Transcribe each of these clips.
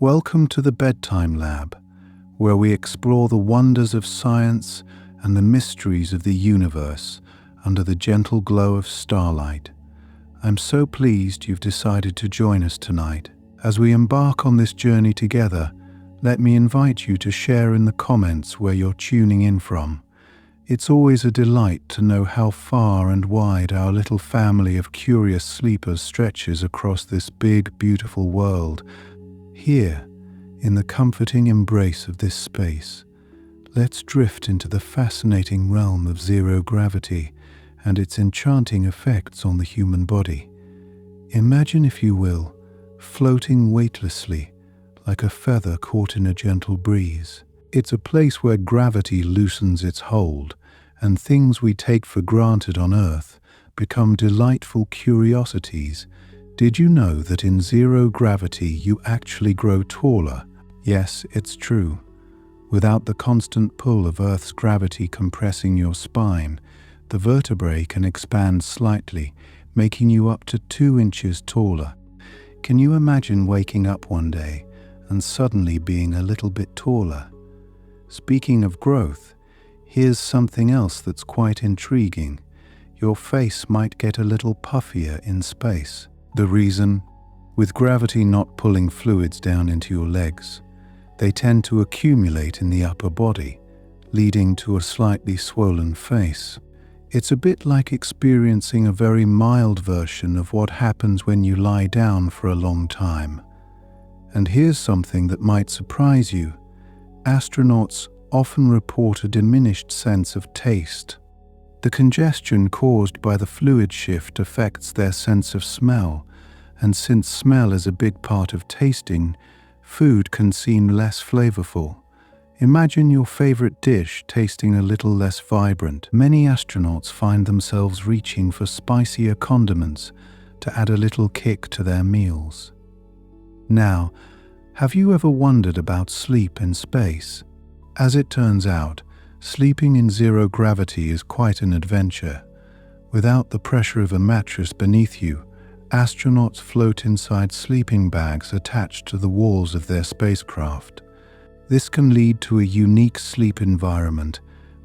Welcome to the Bedtime Lab, where we explore the wonders of science and the mysteries of the universe under the gentle glow of starlight. I'm so pleased you've decided to join us tonight. As we embark on this journey together, let me invite you to share in the comments where you're tuning in from. It's always a delight to know how far and wide our little family of curious sleepers stretches across this big, beautiful world. Here, in the comforting embrace of this space, let's drift into the fascinating realm of zero gravity and its enchanting effects on the human body. Imagine, if you will, floating weightlessly like a feather caught in a gentle breeze. It's a place where gravity loosens its hold, and things we take for granted on Earth become delightful curiosities. Did you know that in zero gravity you actually grow taller? Yes, it's true. Without the constant pull of Earth's gravity compressing your spine, the vertebrae can expand slightly, making you up to 2 inches taller. Can you imagine waking up one day and suddenly being a little bit taller? Speaking of growth, here's something else that's quite intriguing. Your face might get a little puffier in space. The reason? With gravity not pulling fluids down into your legs, they tend to accumulate in the upper body, leading to a slightly swollen face. It's a bit like experiencing a very mild version of what happens when you lie down for a long time. And here's something that might surprise you. Astronauts often report a diminished sense of taste. The congestion caused by the fluid shift affects their sense of smell, and since smell is a big part of tasting, food can seem less flavorful. Imagine your favorite dish tasting a little less vibrant. Many astronauts find themselves reaching for spicier condiments to add a little kick to their meals. Now, have you ever wondered about sleep in space? As it turns out, sleeping in zero gravity is quite an adventure. Without the pressure of a mattress beneath you, astronauts float inside sleeping bags attached to the walls of their spacecraft. This can lead to a unique sleep environment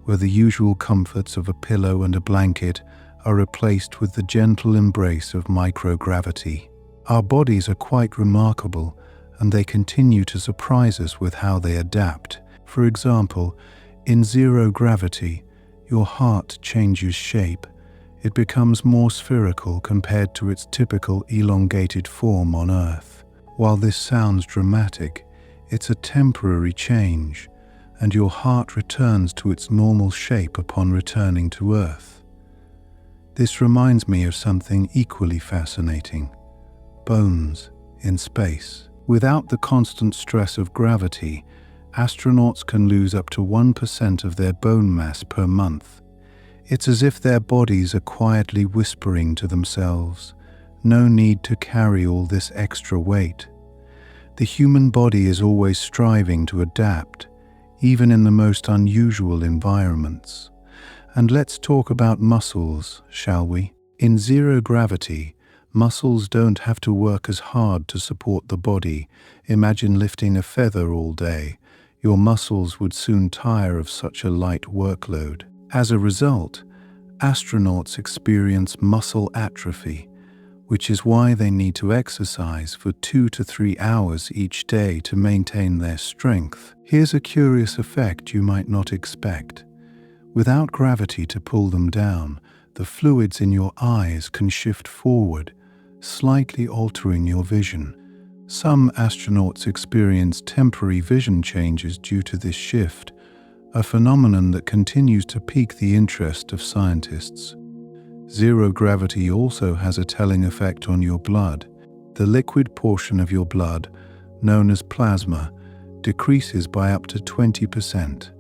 where the usual comforts of a pillow and a blanket are replaced with the gentle embrace of microgravity. Our bodies are quite remarkable, and they continue to surprise us with how they adapt. For example, in zero gravity, your heart changes shape. It becomes more spherical compared to its typical elongated form on Earth. While this sounds dramatic, it's a temporary change, and your heart returns to its normal shape upon returning to Earth. This reminds me of something equally fascinating: bones in space. Without the constant stress of gravity, astronauts can lose up to 1% of their bone mass per month. It's as if their bodies are quietly whispering to themselves, "No need to carry all this extra weight." The human body is always striving to adapt, even in the most unusual environments. And let's talk about muscles, shall we? In zero gravity, muscles don't have to work as hard to support the body. Imagine lifting a feather all day. Your muscles would soon tire of such a light workload. As a result, astronauts experience muscle atrophy, which is why they need to exercise for 2 to 3 hours each day to maintain their strength. Here's a curious effect you might not expect. Without gravity to pull them down, the fluids in your eyes can shift forward, slightly altering your vision. Some astronauts experience temporary vision changes due to this shift, a phenomenon that continues to pique the interest of scientists. Zero gravity also has a telling effect on your blood. The liquid portion of your blood, known as plasma, decreases by up to 20%.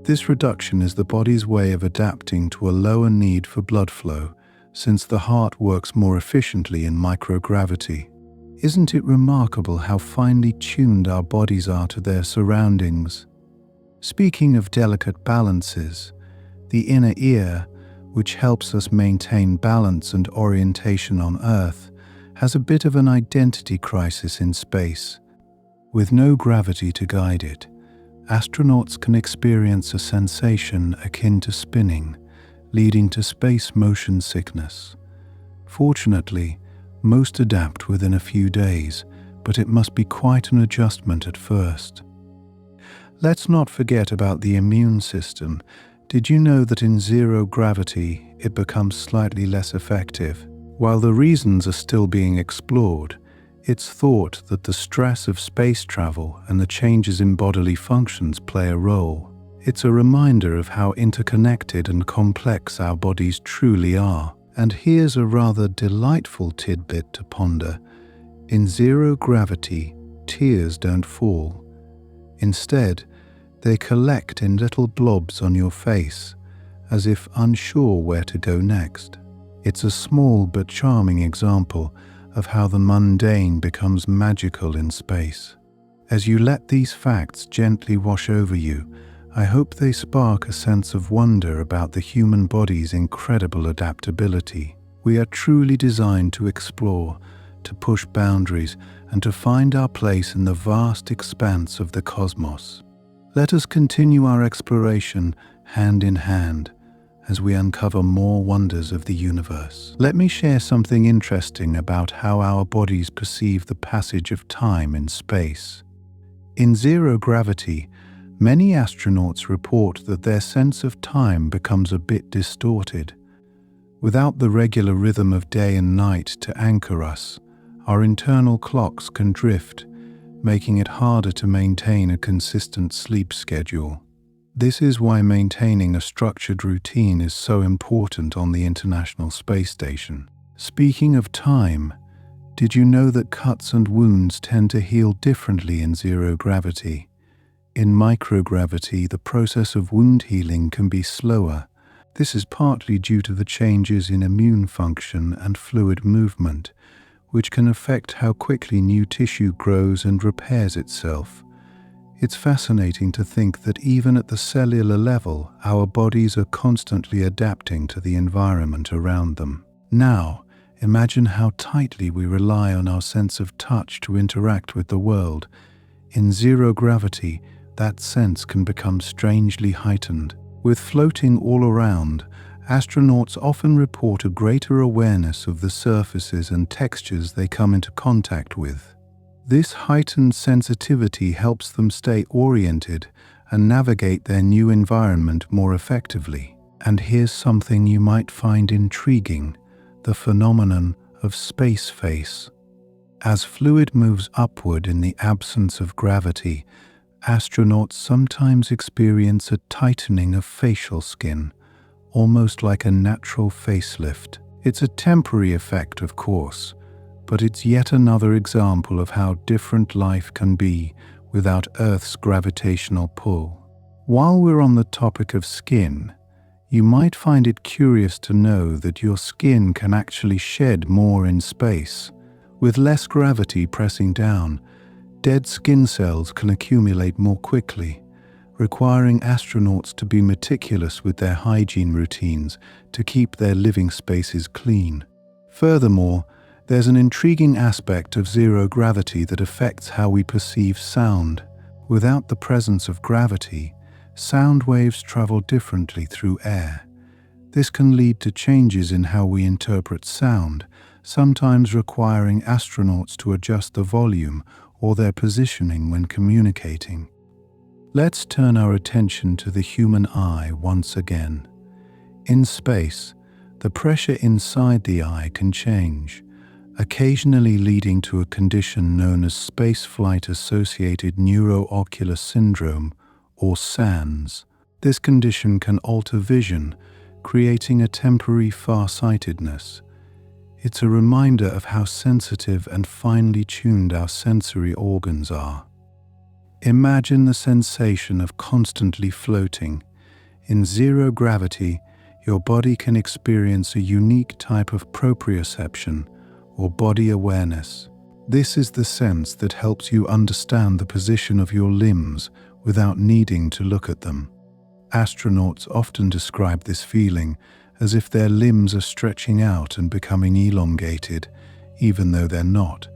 This reduction is the body's way of adapting to a lower need for blood flow, since the heart works more efficiently in microgravity. Isn't it remarkable how finely tuned our bodies are to their surroundings? Speaking of delicate balances, the inner ear, which helps us maintain balance and orientation on Earth, has a bit of an identity crisis in space. With no gravity to guide it, astronauts can experience a sensation akin to spinning, leading to space motion sickness. Fortunately, most adapt within a few days, but it must be quite an adjustment at first. Let's not forget about the immune system. Did you know that in zero gravity it becomes slightly less effective? While the reasons are still being explored, it's thought that the stress of space travel and the changes in bodily functions play a role. It's a reminder of how interconnected and complex our bodies truly are. And here's a rather delightful tidbit to ponder. In zero gravity, tears don't fall. Instead, they collect in little blobs on your face, as if unsure where to go next. It's a small but charming example of how the mundane becomes magical in space. As you let these facts gently wash over you, I hope they spark a sense of wonder about the human body's incredible adaptability. We are truly designed to explore, to push boundaries, and to find our place in the vast expanse of the cosmos. Let us continue our exploration hand in hand as we uncover more wonders of the universe. Let me share something interesting about how our bodies perceive the passage of time in space. In zero gravity, many astronauts report that their sense of time becomes a bit distorted. Without the regular rhythm of day and night to anchor us, our internal clocks can drift, making it harder to maintain a consistent sleep schedule. This is why maintaining a structured routine is so important on the International Space Station. Speaking of time, did you know that cuts and wounds tend to heal differently in zero gravity? In microgravity, the process of wound healing can be slower. This is partly due to the changes in immune function and fluid movement, which can affect how quickly new tissue grows and repairs itself. It's fascinating to think that even at the cellular level, our bodies are constantly adapting to the environment around them. Now, imagine how tightly we rely on our sense of touch to interact with the world. In zero gravity, that sense can become strangely heightened. With floating all around, astronauts often report a greater awareness of the surfaces and textures they come into contact with. This heightened sensitivity helps them stay oriented and navigate their new environment more effectively. And here's something you might find intriguing: the phenomenon of space face. As fluid moves upward in the absence of gravity, astronauts sometimes experience a tightening of facial skin, almost like a natural facelift. It's a temporary effect, of course, but it's yet another example of how different life can be without Earth's gravitational pull. While we're on the topic of skin, you might find it curious to know that your skin can actually shed more in space. With less gravity pressing down, dead skin cells can accumulate more quickly, requiring astronauts to be meticulous with their hygiene routines to keep their living spaces clean. Furthermore, there's an intriguing aspect of zero gravity that affects how we perceive sound. Without the presence of gravity, sound waves travel differently through air. This can lead to changes in how we interpret sound, sometimes requiring astronauts to adjust the volume or their positioning when communicating. Let's turn our attention to the human eye once again. In space, the pressure inside the eye can change, occasionally leading to a condition known as spaceflight-associated neuroocular syndrome, or SANS. This condition can alter vision, creating a temporary farsightedness. It's a reminder of how sensitive and finely tuned our sensory organs are. Imagine the sensation of constantly floating. In zero gravity, your body can experience a unique type of proprioception, or body awareness. This is the sense that helps you understand the position of your limbs without needing to look at them. Astronauts often describe this feeling as if their limbs are stretching out and becoming elongated, even though they're not.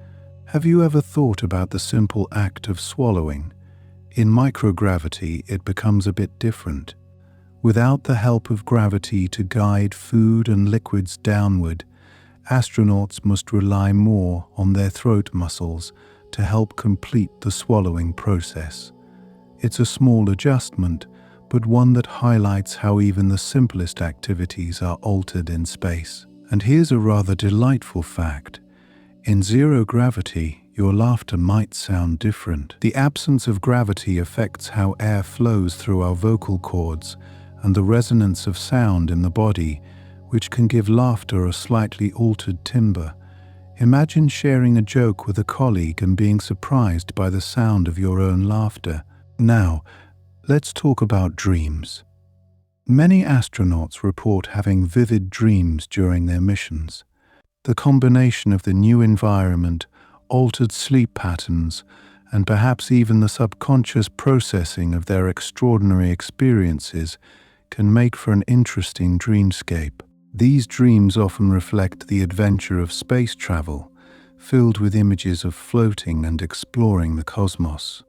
Have you ever thought about the simple act of swallowing? In microgravity, it becomes a bit different. Without the help of gravity to guide food and liquids downward, astronauts must rely more on their throat muscles to help complete the swallowing process. It's a small adjustment, but one that highlights how even the simplest activities are altered in space. And here's a rather delightful fact. In zero gravity, your laughter might sound different. The absence of gravity affects how air flows through our vocal cords and the resonance of sound in the body, which can give laughter a slightly altered timbre. Imagine sharing a joke with a colleague and being surprised by the sound of your own laughter. Now, let's talk about dreams. Many astronauts report having vivid dreams during their missions. The combination of the new environment, altered sleep patterns, and perhaps even the subconscious processing of their extraordinary experiences can make for an interesting dreamscape. These dreams often reflect the adventure of space travel, filled with images of floating and exploring the cosmos.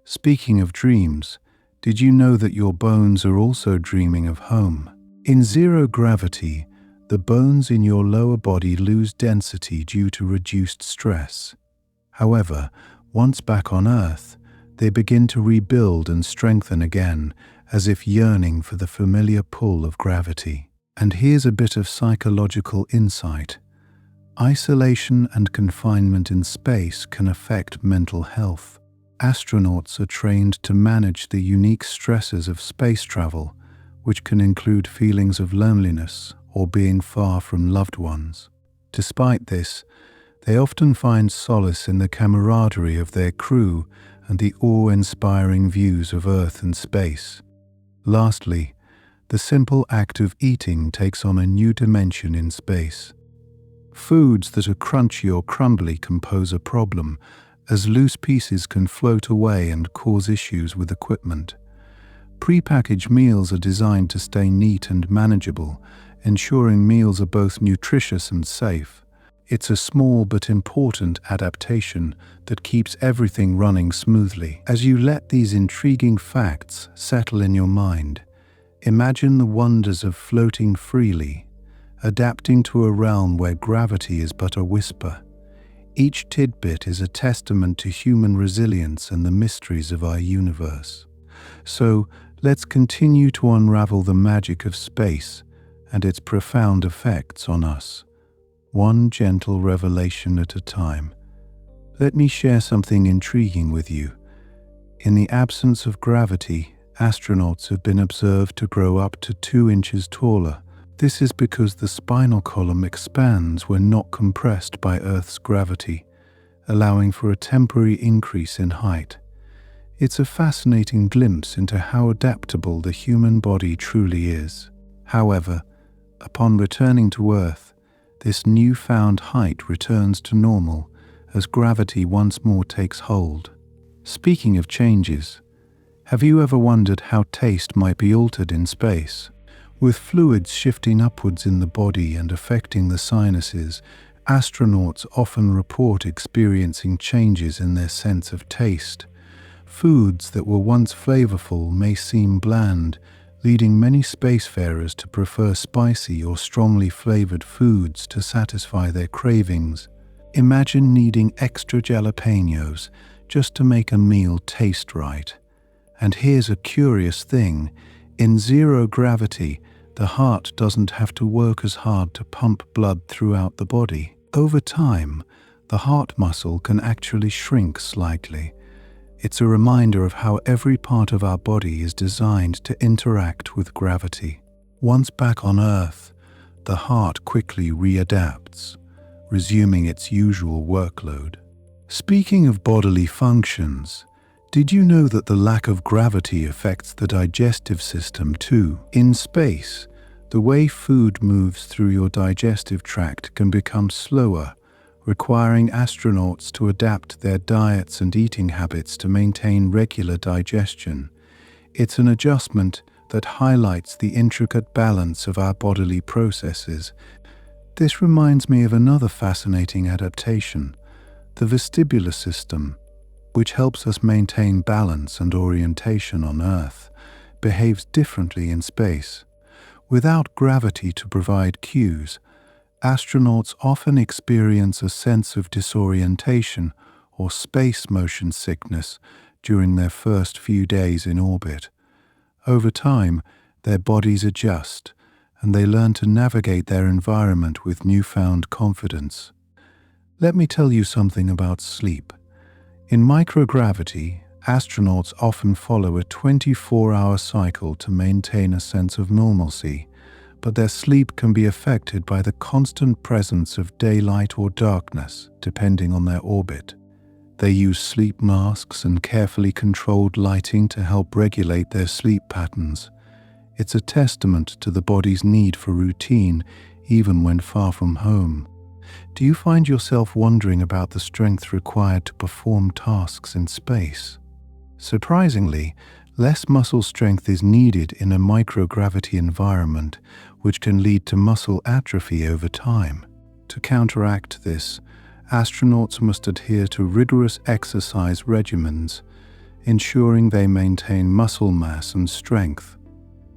Speaking of dreams, did you know that your bones are also dreaming of home? In zero gravity, the bones in your lower body lose density due to reduced stress. However, once back on Earth, they begin to rebuild and strengthen again, as if yearning for the familiar pull of gravity. And here's a bit of psychological insight. Isolation and confinement in space can affect mental health. Astronauts are trained to manage the unique stresses of space travel, which can include feelings of loneliness or being far from loved ones. Despite this, they often find solace in the camaraderie of their crew and the awe-inspiring views of Earth and space. Lastly, the simple act of eating takes on a new dimension in space. Foods that are crunchy or crumbly can pose a problem, as loose pieces can float away and cause issues with equipment. Pre-packaged meals are designed to stay neat and manageable, ensuring meals are both nutritious and safe. It's a small but important adaptation that keeps everything running smoothly. As you let these intriguing facts settle in your mind, imagine the wonders of floating freely, adapting to a realm where gravity is but a whisper. Each tidbit is a testament to human resilience and the mysteries of our universe. So, let's continue to unravel the magic of space and its profound effects on us, one gentle revelation at a time. Let me share something intriguing with you. In the absence of gravity, astronauts have been observed to grow up to 2 inches taller. This is because the spinal column expands when not compressed by Earth's gravity, allowing for a temporary increase in height. It's a fascinating glimpse into how adaptable the human body truly is. However, upon returning to Earth, this newfound height returns to normal as gravity once more takes hold. Speaking of changes, have you ever wondered how taste might be altered in space? With fluids shifting upwards in the body and affecting the sinuses, astronauts often report experiencing changes in their sense of taste. Foods that were once flavorful may seem bland, leading many spacefarers to prefer spicy or strongly flavored foods to satisfy their cravings. Imagine needing extra jalapenos just to make a meal taste right. And here's a curious thing. In zero gravity, the heart doesn't have to work as hard to pump blood throughout the body. Over time, the heart muscle can actually shrink slightly. It's a reminder of how every part of our body is designed to interact with gravity. Once back on Earth, the heart quickly readapts, resuming its usual workload. Speaking of bodily functions, did you know that the lack of gravity affects the digestive system too? In space, the way food moves through your digestive tract can become slower, requiring astronauts to adapt their diets and eating habits to maintain regular digestion. It's an adjustment that highlights the intricate balance of our bodily processes. This reminds me of another fascinating adaptation, The vestibular system, which helps us maintain balance and orientation on Earth, behaves differently in space. Without gravity to provide cues, astronauts often experience a sense of disorientation or space motion sickness during their first few days in orbit. Over time, their bodies adjust, and they learn to navigate their environment with newfound confidence. Let me tell you something about sleep. In microgravity, astronauts often follow a 24-hour cycle to maintain a sense of normalcy, but their sleep can be affected by the constant presence of daylight or darkness, depending on their orbit. They use sleep masks and carefully controlled lighting to help regulate their sleep patterns. It's a testament to the body's need for routine, even when far from home. Do you find yourself wondering about the strength required to perform tasks in space? Surprisingly, less muscle strength is needed in a microgravity environment, which can lead to muscle atrophy over time. To counteract this, astronauts must adhere to rigorous exercise regimens, ensuring they maintain muscle mass and strength.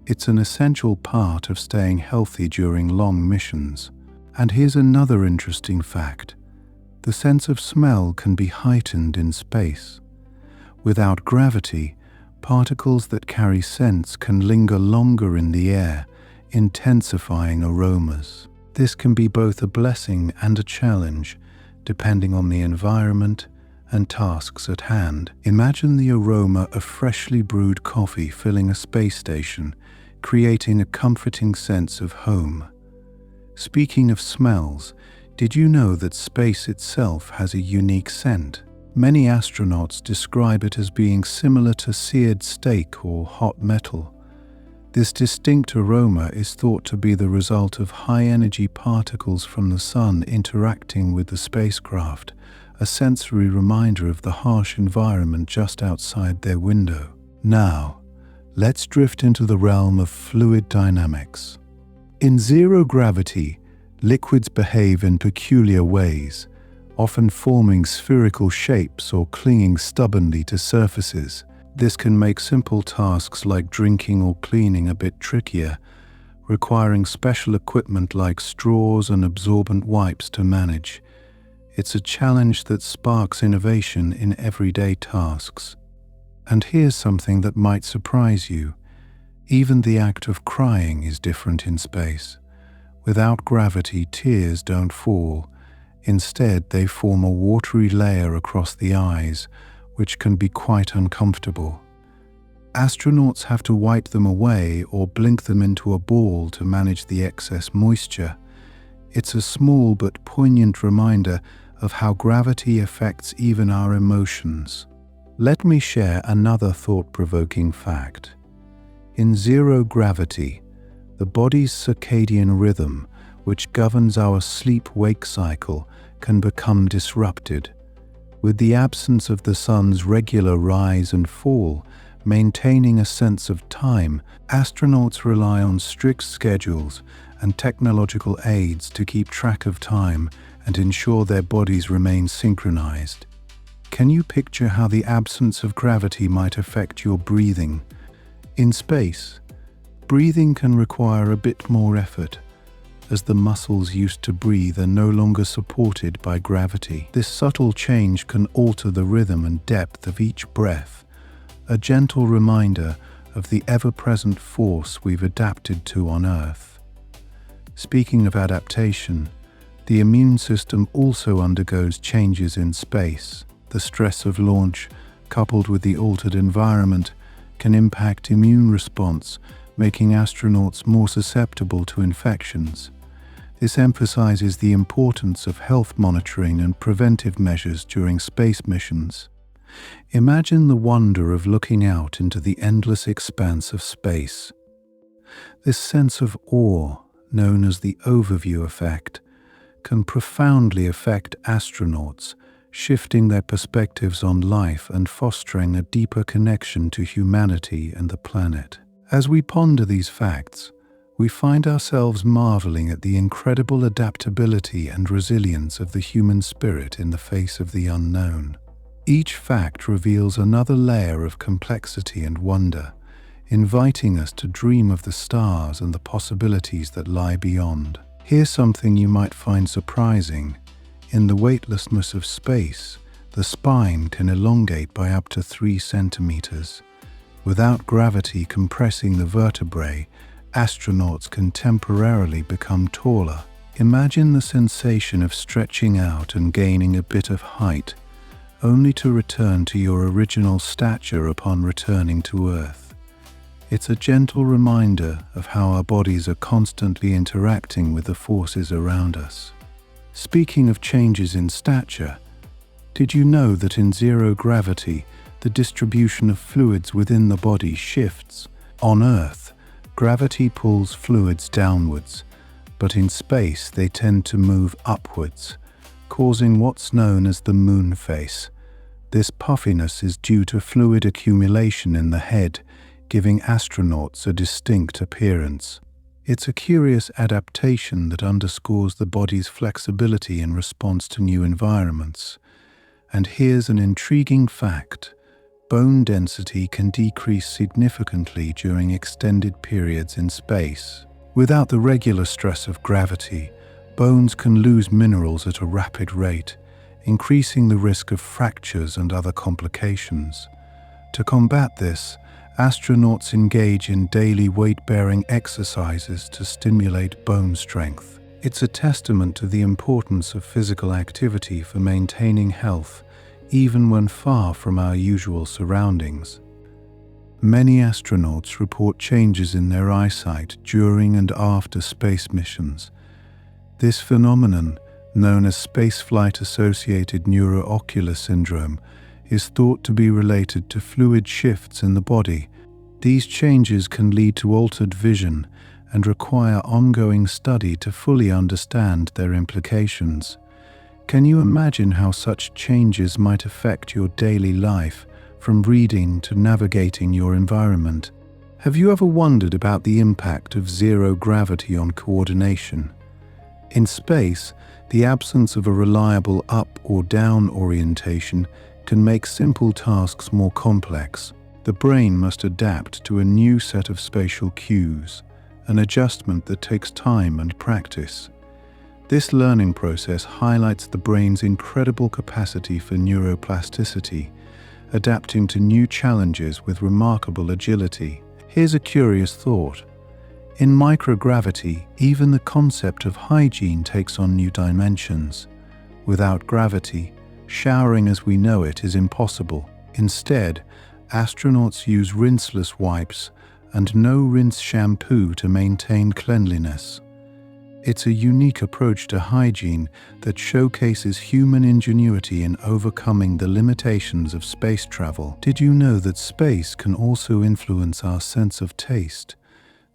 It's an essential part of staying healthy during long missions. And here's another interesting fact. The sense of smell can be heightened in space. Without gravity, particles that carry scents can linger longer in the air, intensifying aromas. This can be both a blessing and a challenge, depending on the environment and tasks at hand. Imagine the aroma of freshly brewed coffee filling a space station, creating a comforting sense of home. Speaking of smells, did you know that space itself has a unique scent? Many astronauts describe it as being similar to seared steak or hot metal. This distinct aroma is thought to be the result of high-energy particles from the sun interacting with the spacecraft, a sensory reminder of the harsh environment just outside their window. Now, let's drift into the realm of fluid dynamics. In zero gravity, liquids behave in peculiar ways, often forming spherical shapes or clinging stubbornly to surfaces. This can make simple tasks like drinking or cleaning a bit trickier, requiring special equipment like straws and absorbent wipes to manage. It's a challenge that sparks innovation in everyday tasks. And here's something that might surprise you. Even the act of crying is different in space. Without gravity, tears don't fall. Instead, they form a watery layer across the eyes, which can be quite uncomfortable. Astronauts have to wipe them away or blink them into a ball to manage the excess moisture. It's a small but poignant reminder of how gravity affects even our emotions. Let me share another thought-provoking fact. In zero gravity, the body's circadian rhythm, which governs our sleep-wake cycle, can become disrupted. With the absence of the sun's regular rise and fall, maintaining a sense of time, astronauts rely on strict schedules and technological aids to keep track of time and ensure their bodies remain synchronized. Can you picture how the absence of gravity might affect your breathing? In space, breathing can require a bit more effort, as the muscles used to breathe are no longer supported by gravity. This subtle change can alter the rhythm and depth of each breath, a gentle reminder of the ever-present force we've adapted to on Earth. Speaking of adaptation, the immune system also undergoes changes in space. The stress of launch, coupled with the altered environment, can impact immune response, making astronauts more susceptible to infections. This emphasizes the importance of health monitoring and preventive measures during space missions. Imagine the wonder of looking out into the endless expanse of space. This sense of awe, known as the overview effect, can profoundly affect astronauts, shifting their perspectives on life and fostering a deeper connection to humanity and the planet. As we ponder these facts, we find ourselves marveling at the incredible adaptability and resilience of the human spirit in the face of the unknown. Each fact reveals another layer of complexity and wonder, inviting us to dream of the stars and the possibilities that lie beyond. Here's something you might find surprising. In the weightlessness of space, the spine can elongate by up to 3 centimeters. Without gravity compressing the vertebrae, astronauts can temporarily become taller. Imagine the sensation of stretching out and gaining a bit of height, only to return to your original stature upon returning to Earth. It's a gentle reminder of how our bodies are constantly interacting with the forces around us. Speaking of changes in stature, did you know that in zero gravity, the distribution of fluids within the body shifts? On Earth, gravity pulls fluids downwards, but in space they tend to move upwards, causing what's known as the moon face. This puffiness is due to fluid accumulation in the head, giving astronauts a distinct appearance. It's a curious adaptation that underscores the body's flexibility in response to new environments. And here's an intriguing fact. Bone density can decrease significantly during extended periods in space. Without the regular stress of gravity, bones can lose minerals at a rapid rate, increasing the risk of fractures and other complications. To combat this, astronauts engage in daily weight-bearing exercises to stimulate bone strength. It's a testament to the importance of physical activity for maintaining health, even when far from our usual surroundings. Many astronauts report changes in their eyesight during and after space missions. This phenomenon, known as spaceflight-associated neuroocular syndrome, is thought to be related to fluid shifts in the body. These changes can lead to altered vision and require ongoing study to fully understand their implications. Can you imagine how such changes might affect your daily life, from reading to navigating your environment? Have you ever wondered about the impact of zero gravity on coordination? In space, the absence of a reliable up or down orientation can make simple tasks more complex. The brain must adapt to a new set of spatial cues, an adjustment that takes time and practice. This learning process highlights the brain's incredible capacity for neuroplasticity, adapting to new challenges with remarkable agility. Here's a curious thought. In microgravity, even the concept of hygiene takes on new dimensions. Without gravity, showering as we know it is impossible. Instead, astronauts use rinseless wipes and no-rinse shampoo to maintain cleanliness. It's a unique approach to hygiene that showcases human ingenuity in overcoming the limitations of space travel. Did you know that space can also influence our sense of taste?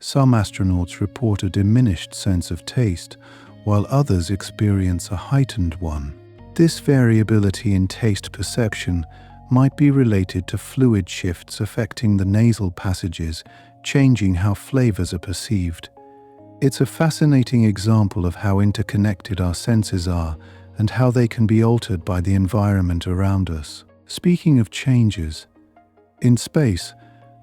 Some astronauts report a diminished sense of taste, while others experience a heightened one. This variability in taste perception might be related to fluid shifts affecting the nasal passages, changing how flavors are perceived. It's a fascinating example of how interconnected our senses are and how they can be altered by the environment around us. Speaking of changes, in space,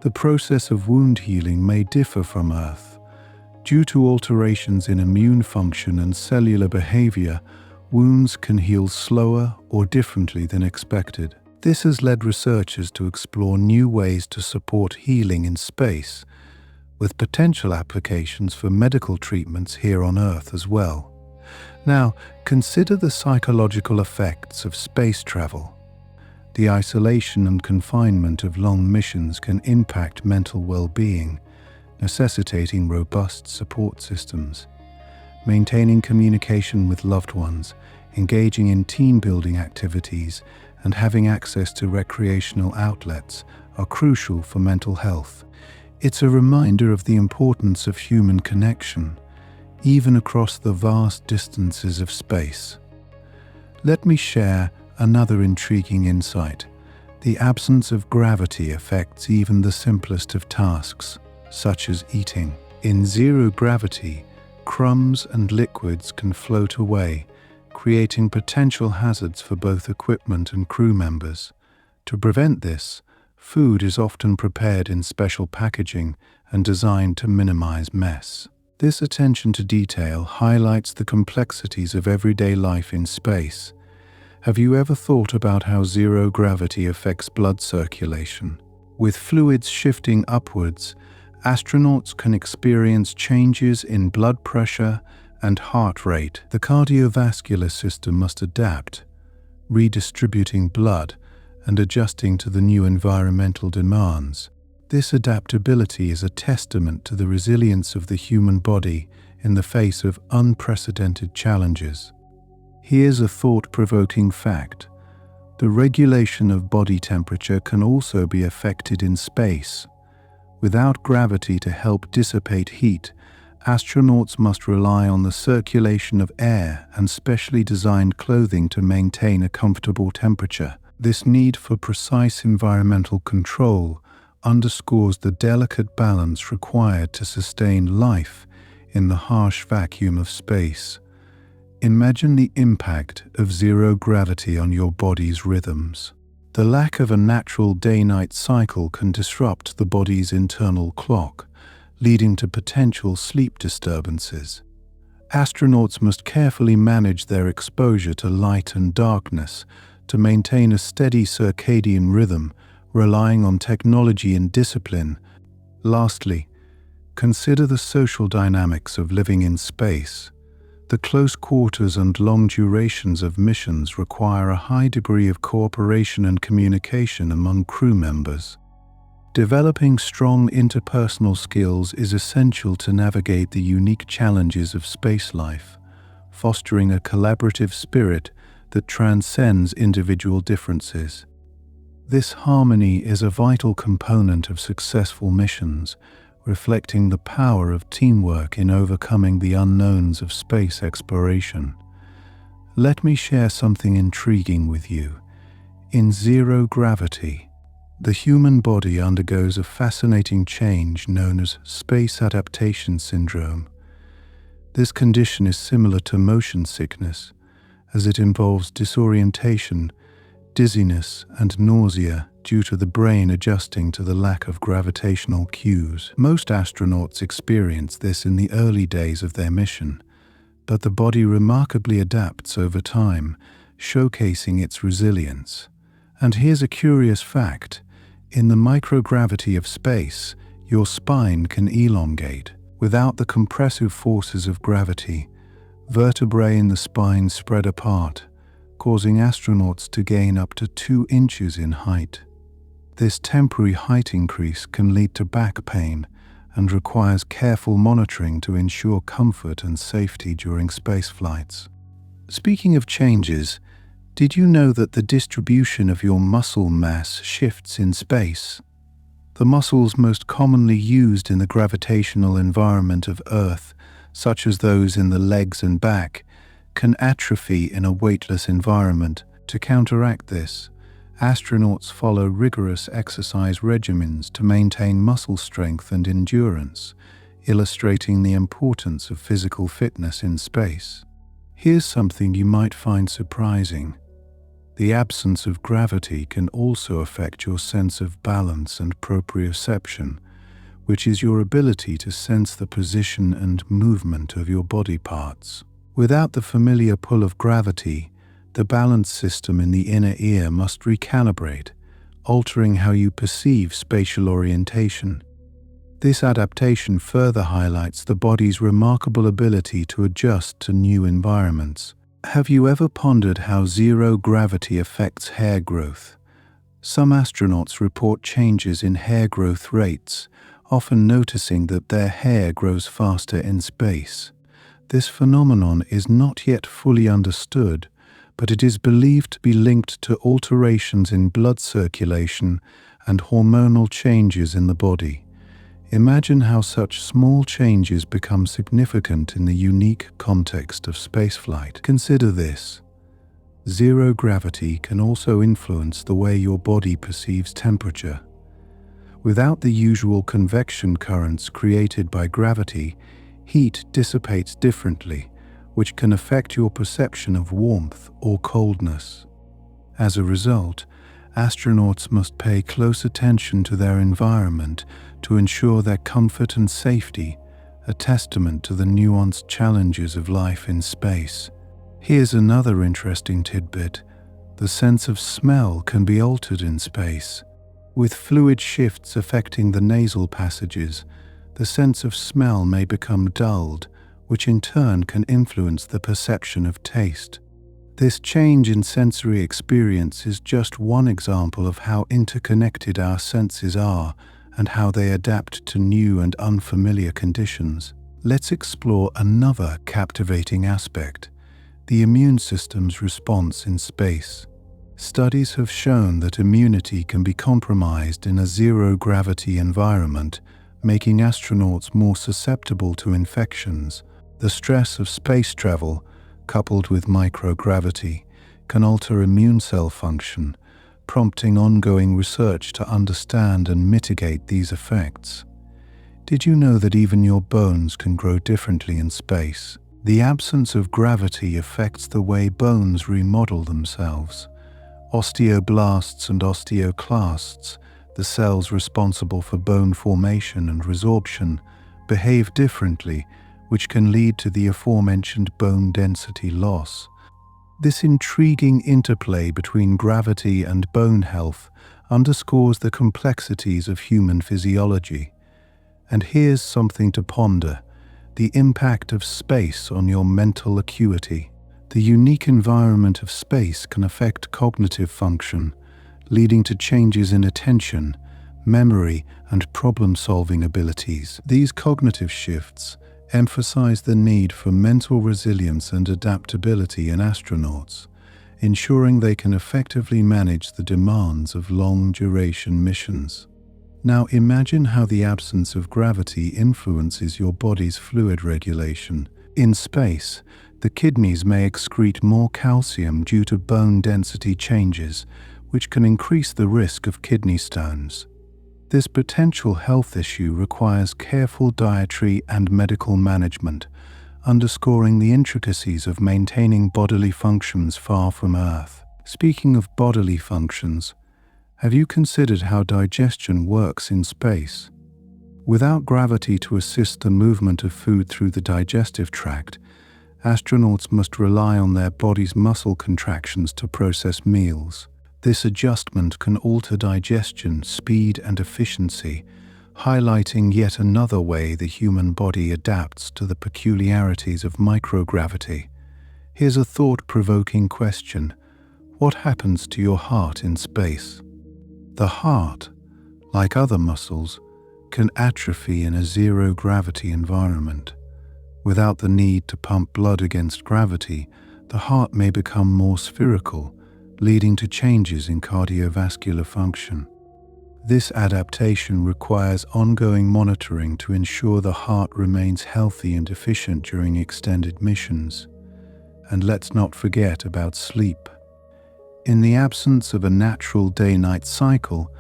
the process of wound healing may differ from Earth. Due to alterations in immune function and cellular behavior, wounds can heal slower or differently than expected. This has led researchers to explore new ways to support healing in space, with potential applications for medical treatments here on Earth as well. Now, consider the psychological effects of space travel. The isolation and confinement of long missions can impact mental well-being, necessitating robust support systems. Maintaining communication with loved ones, engaging in team-building activities, and having access to recreational outlets are crucial for mental health. It's a reminder of the importance of human connection, even across the vast distances of space. Let me share another intriguing insight. The absence of gravity affects even the simplest of tasks, such as eating. In zero gravity, crumbs and liquids can float away, creating potential hazards for both equipment and crew members. To prevent this, food is often prepared in special packaging and designed to minimize mess. This attention to detail highlights the complexities of everyday life in space. Have you ever thought about how zero gravity affects blood circulation? With fluids shifting upwards, astronauts can experience changes in blood pressure and heart rate. The cardiovascular system must adapt, redistributing blood and adjusting to the new environmental demands. This adaptability is a testament to the resilience of the human body in the face of unprecedented challenges. Here's a thought-provoking fact. The regulation of body temperature can also be affected in space. Without gravity to help dissipate heat, astronauts must rely on the circulation of air and specially designed clothing to maintain a comfortable temperature. This need for precise environmental control underscores the delicate balance required to sustain life in the harsh vacuum of space. Imagine the impact of zero gravity on your body's rhythms. The lack of a natural day-night cycle can disrupt the body's internal clock, leading to potential sleep disturbances. Astronauts must carefully manage their exposure to light and darkness to maintain a steady circadian rhythm, relying on technology and discipline. Lastly, consider the social dynamics of living in space. The close quarters and long durations of missions require a high degree of cooperation and communication among crew members. Developing strong interpersonal skills is essential to navigate the unique challenges of space life, fostering a collaborative spirit that transcends individual differences. This harmony is a vital component of successful missions, reflecting the power of teamwork in overcoming the unknowns of space exploration. Let me share something intriguing with you. In zero gravity, the human body undergoes a fascinating change known as space adaptation syndrome. This condition is similar to motion sickness, as it involves disorientation, dizziness, and nausea due to the brain adjusting to the lack of gravitational cues. Most astronauts experience this in the early days of their mission, but the body remarkably adapts over time, showcasing its resilience. And here's a curious fact. In the microgravity of space, your spine can elongate. Without the compressive forces of gravity, vertebrae in the spine spread apart, causing astronauts to gain up to 2 inches in height. This temporary height increase can lead to back pain and requires careful monitoring to ensure comfort and safety during space flights. Speaking of changes, did you know that the distribution of your muscle mass shifts in space? The muscles most commonly used in the gravitational environment of Earth, such as those in the legs and back, can atrophy in a weightless environment. To counteract this, astronauts follow rigorous exercise regimens to maintain muscle strength and endurance, illustrating the importance of physical fitness in space. Here's something you might find surprising. The absence of gravity can also affect your sense of balance and proprioception, which is your ability to sense the position and movement of your body parts. Without the familiar pull of gravity, the balance system in the inner ear must recalibrate, altering how you perceive spatial orientation. This adaptation further highlights the body's remarkable ability to adjust to new environments. Have you ever pondered how zero gravity affects hair growth? Some astronauts report changes in hair growth rates, often noticing that their hair grows faster in space. This phenomenon is not yet fully understood, but it is believed to be linked to alterations in blood circulation and hormonal changes in the body. Imagine how such small changes become significant in the unique context of spaceflight. Consider this. Zero gravity can also influence the way your body perceives temperature. Without the usual convection currents created by gravity, heat dissipates differently, which can affect your perception of warmth or coldness. As a result, astronauts must pay close attention to their environment to ensure their comfort and safety, a testament to the nuanced challenges of life in space. Here's another interesting tidbit. The sense of smell can be altered in space. With fluid shifts affecting the nasal passages, the sense of smell may become dulled, which in turn can influence the perception of taste. This change in sensory experience is just one example of how interconnected our senses are and how they adapt to new and unfamiliar conditions. Let's explore another captivating aspect: the immune system's response in space. Studies have shown that immunity can be compromised in a zero-gravity environment, making astronauts more susceptible to infections. The stress of space travel, coupled with microgravity, can alter immune cell function, prompting ongoing research to understand and mitigate these effects. Did you know that even your bones can grow differently in space? The absence of gravity affects the way bones remodel themselves. Osteoblasts and osteoclasts, the cells responsible for bone formation and resorption, behave differently, which can lead to the aforementioned bone density loss. This intriguing interplay between gravity and bone health underscores the complexities of human physiology. And here's something to ponder: the impact of space on your mental acuity. The unique environment of space can affect cognitive function, leading to changes in attention, memory, and problem-solving abilities. These cognitive shifts emphasize the need for mental resilience and adaptability in astronauts, ensuring they can effectively manage the demands of long-duration missions. Now imagine how the absence of gravity influences your body's fluid regulation. In space, the kidneys may excrete more calcium due to bone density changes, which can increase the risk of kidney stones. This potential health issue requires careful dietary and medical management, underscoring the intricacies of maintaining bodily functions far from Earth. Speaking of bodily functions, have you considered how digestion works in space? Without gravity to assist the movement of food through the digestive tract, astronauts must rely on their body's muscle contractions to process meals. This adjustment can alter digestion, speed, and efficiency, highlighting yet another way the human body adapts to the peculiarities of microgravity. Here's a thought-provoking question: what happens to your heart in space? The heart, like other muscles, can atrophy in a zero-gravity environment. Without the need to pump blood against gravity, the heart may become more spherical, leading to changes in cardiovascular function. This adaptation requires ongoing monitoring to ensure the heart remains healthy and efficient during extended missions. And let's not forget about sleep. In the absence of a natural day-night cycle,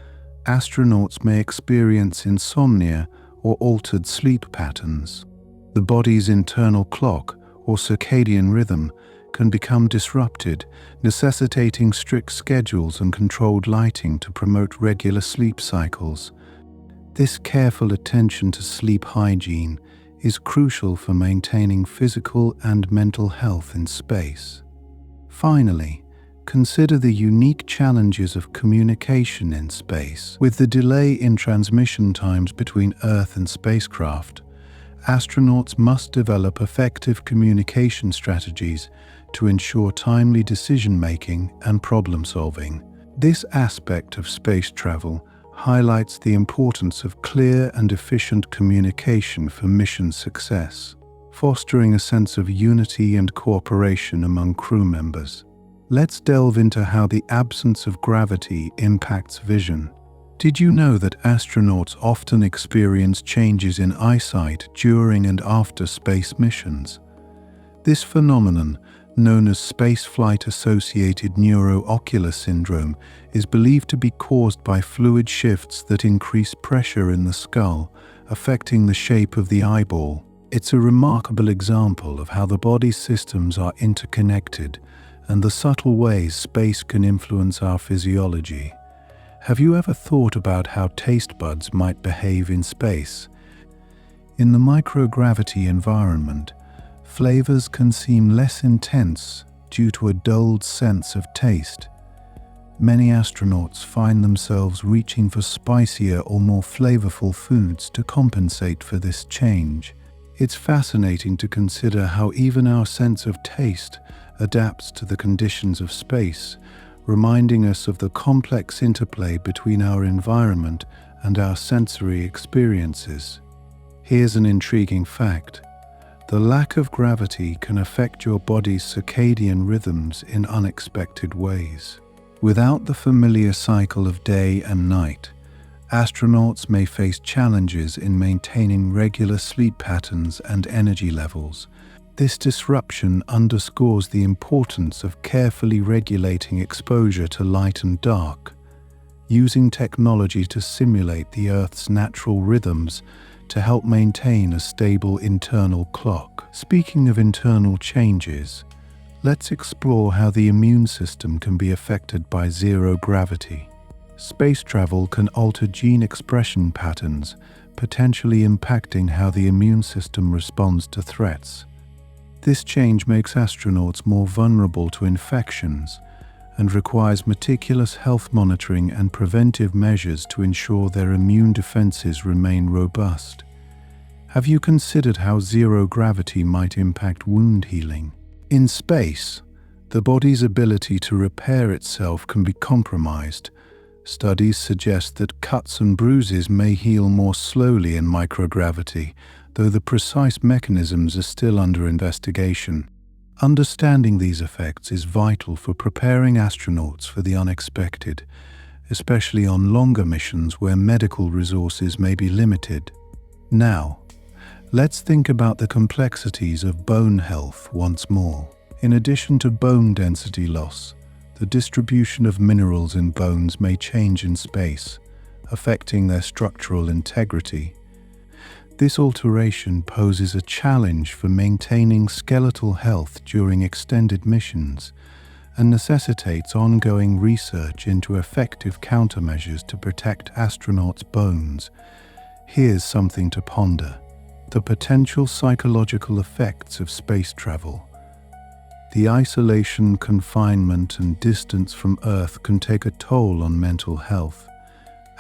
astronauts may experience insomnia or altered sleep patterns. The body's internal clock, or circadian rhythm, can become disrupted, necessitating strict schedules and controlled lighting to promote regular sleep cycles. This careful attention to sleep hygiene is crucial for maintaining physical and mental health in space. Finally, consider the unique challenges of communication in space. With the delay in transmission times between Earth and spacecraft, astronauts must develop effective communication strategies to ensure timely decision-making and problem-solving. This aspect of space travel highlights the importance of clear and efficient communication for mission success, fostering a sense of unity and cooperation among crew members. Let's delve into how the absence of gravity impacts vision. Did you know that astronauts often experience changes in eyesight during and after space missions? This phenomenon, known as spaceflight-associated neuroocular syndrome, is believed to be caused by fluid shifts that increase pressure in the skull, affecting the shape of the eyeball. It's a remarkable example of how the body's systems are interconnected and the subtle ways space can influence our physiology. Have you ever thought about how taste buds might behave in space? In the microgravity environment, flavors can seem less intense due to a dulled sense of taste. Many astronauts find themselves reaching for spicier or more flavorful foods to compensate for this change. It's fascinating to consider how even our sense of taste adapts to the conditions of space, reminding us of the complex interplay between our environment and our sensory experiences. Here's an intriguing fact. The lack of gravity can affect your body's circadian rhythms in unexpected ways. Without the familiar cycle of day and night, astronauts may face challenges in maintaining regular sleep patterns and energy levels. This disruption underscores the importance of carefully regulating exposure to light and dark, using technology to simulate the Earth's natural rhythms to help maintain a stable internal clock. Speaking of internal changes, let's explore how the immune system can be affected by zero gravity. Space travel can alter gene expression patterns, potentially impacting how the immune system responds to threats. This change makes astronauts more vulnerable to infections and requires meticulous health monitoring and preventive measures to ensure their immune defenses remain robust. Have you considered how zero gravity might impact wound healing? In space, the body's ability to repair itself can be compromised. Studies suggest that cuts and bruises may heal more slowly in microgravity, though the precise mechanisms are still under investigation. Understanding these effects is vital for preparing astronauts for the unexpected, especially on longer missions where medical resources may be limited. Now, let's think about the complexities of bone health once more. In addition to bone density loss, the distribution of minerals in bones may change in space, affecting their structural integrity. This alteration poses a challenge for maintaining skeletal health during extended missions and necessitates ongoing research into effective countermeasures to protect astronauts' bones. Here's something to ponder: the potential psychological effects of space travel. The isolation, confinement, and distance from Earth can take a toll on mental health.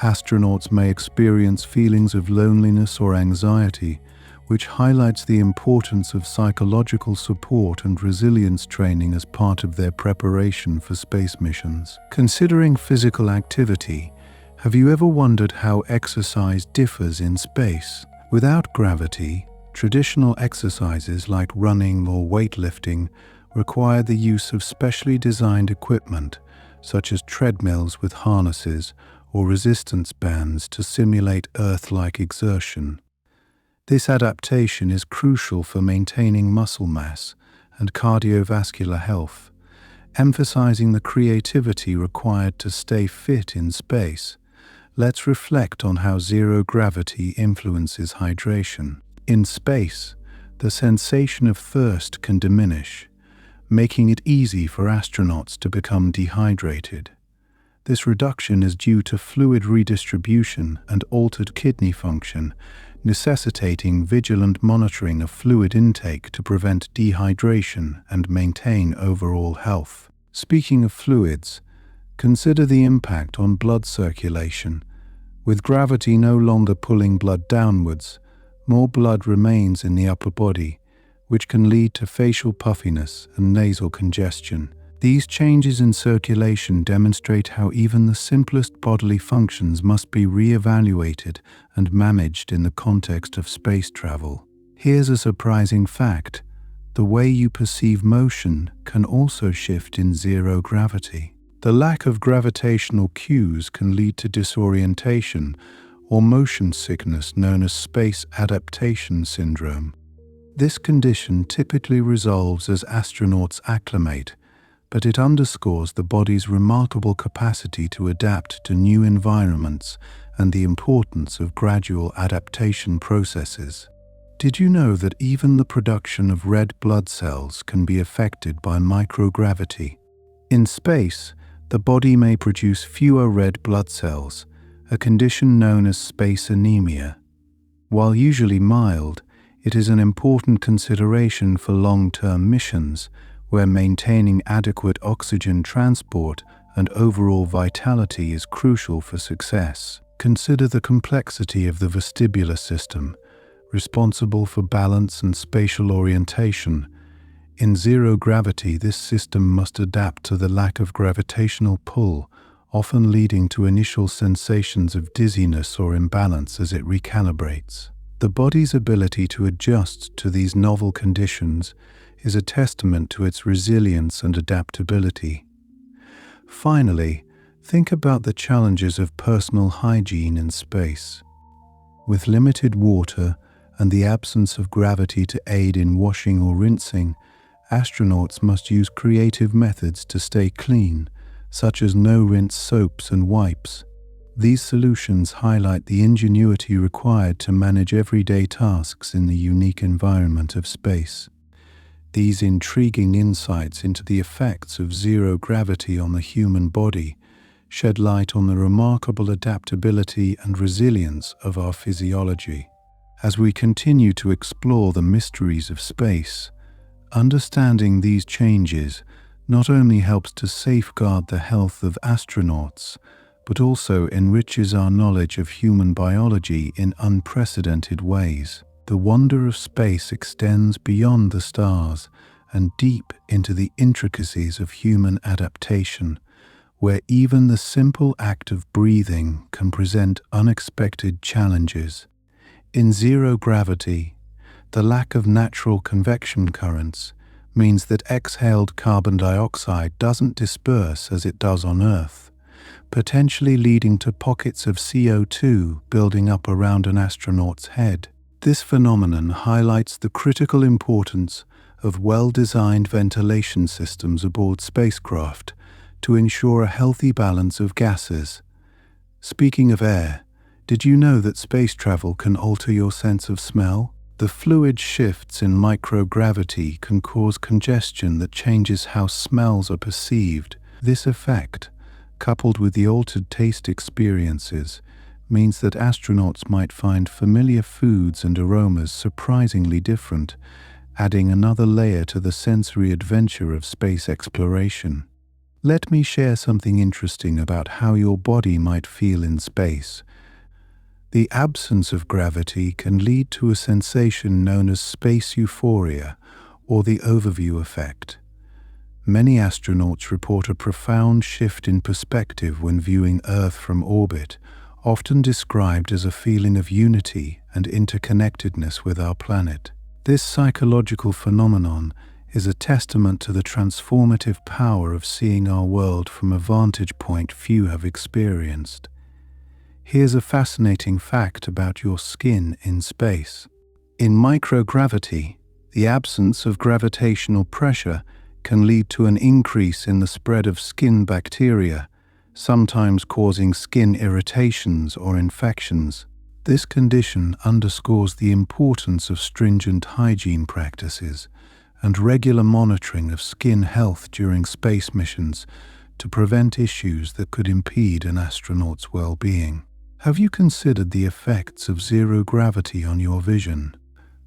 Astronauts may experience feelings of loneliness or anxiety, which highlights the importance of psychological support and resilience training as part of their preparation for space missions. Considering physical activity, have you ever wondered how exercise differs in space? Without gravity, traditional exercises like running or weightlifting require the use of specially designed equipment, such as treadmills with harnesses or resistance bands to simulate Earth-like exertion. This adaptation is crucial for maintaining muscle mass and cardiovascular health, emphasizing the creativity required to stay fit in space. Let's reflect on how zero gravity influences hydration. In space, the sensation of thirst can diminish, making it easy for astronauts to become dehydrated. This reduction is due to fluid redistribution and altered kidney function, necessitating vigilant monitoring of fluid intake to prevent dehydration and maintain overall health. Speaking of fluids, consider the impact on blood circulation. With gravity no longer pulling blood downwards, more blood remains in the upper body, which can lead to facial puffiness and nasal congestion. These changes in circulation demonstrate how even the simplest bodily functions must be re-evaluated and managed in the context of space travel. Here's a surprising fact: the way you perceive motion can also shift in zero gravity. The lack of gravitational cues can lead to disorientation or motion sickness known as space adaptation syndrome. This condition typically resolves as astronauts acclimate, but it underscores the body's remarkable capacity to adapt to new environments and the importance of gradual adaptation processes. Did you know that even the production of red blood cells can be affected by microgravity? In space, the body may produce fewer red blood cells, a condition known as space anemia. While usually mild, it is an important consideration for long-term missions, where maintaining adequate oxygen transport and overall vitality is crucial for success. Consider the complexity of the vestibular system, responsible for balance and spatial orientation. In zero gravity, this system must adapt to the lack of gravitational pull, often leading to initial sensations of dizziness or imbalance as it recalibrates. The body's ability to adjust to these novel conditions is a testament to its resilience and adaptability. Finally, think about the challenges of personal hygiene in space. With limited water and the absence of gravity to aid in washing or rinsing, astronauts must use creative methods to stay clean, such as no-rinse soaps and wipes. These solutions highlight the ingenuity required to manage everyday tasks in the unique environment of space. These intriguing insights into the effects of zero gravity on the human body shed light on the remarkable adaptability and resilience of our physiology. As we continue to explore the mysteries of space, understanding these changes not only helps to safeguard the health of astronauts, but also enriches our knowledge of human biology in unprecedented ways. The wonder of space extends beyond the stars and deep into the intricacies of human adaptation, where even the simple act of breathing can present unexpected challenges. In zero gravity, the lack of natural convection currents means that exhaled carbon dioxide doesn't disperse as it does on Earth, potentially leading to pockets of CO2 building up around an astronaut's head. This phenomenon highlights the critical importance of well-designed ventilation systems aboard spacecraft to ensure a healthy balance of gases. Speaking of air, did you know that space travel can alter your sense of smell? The fluid shifts in microgravity can cause congestion that changes how smells are perceived. This effect, coupled with the altered taste experiences, means that astronauts might find familiar foods and aromas surprisingly different, adding another layer to the sensory adventure of space exploration. Let me share something interesting about how your body might feel in space. The absence of gravity can lead to a sensation known as space euphoria, or the overview effect. Many astronauts report a profound shift in perspective when viewing Earth from orbit, often described as a feeling of unity and interconnectedness with our planet. This psychological phenomenon is a testament to the transformative power of seeing our world from a vantage point few have experienced. Here's a fascinating fact about your skin in space. In microgravity, the absence of gravitational pressure can lead to an increase in the spread of skin bacteria, sometimes causing skin irritations or infections. This condition underscores the importance of stringent hygiene practices and regular monitoring of skin health during space missions to prevent issues that could impede an astronaut's well-being. Have you considered the effects of zero gravity on your vision?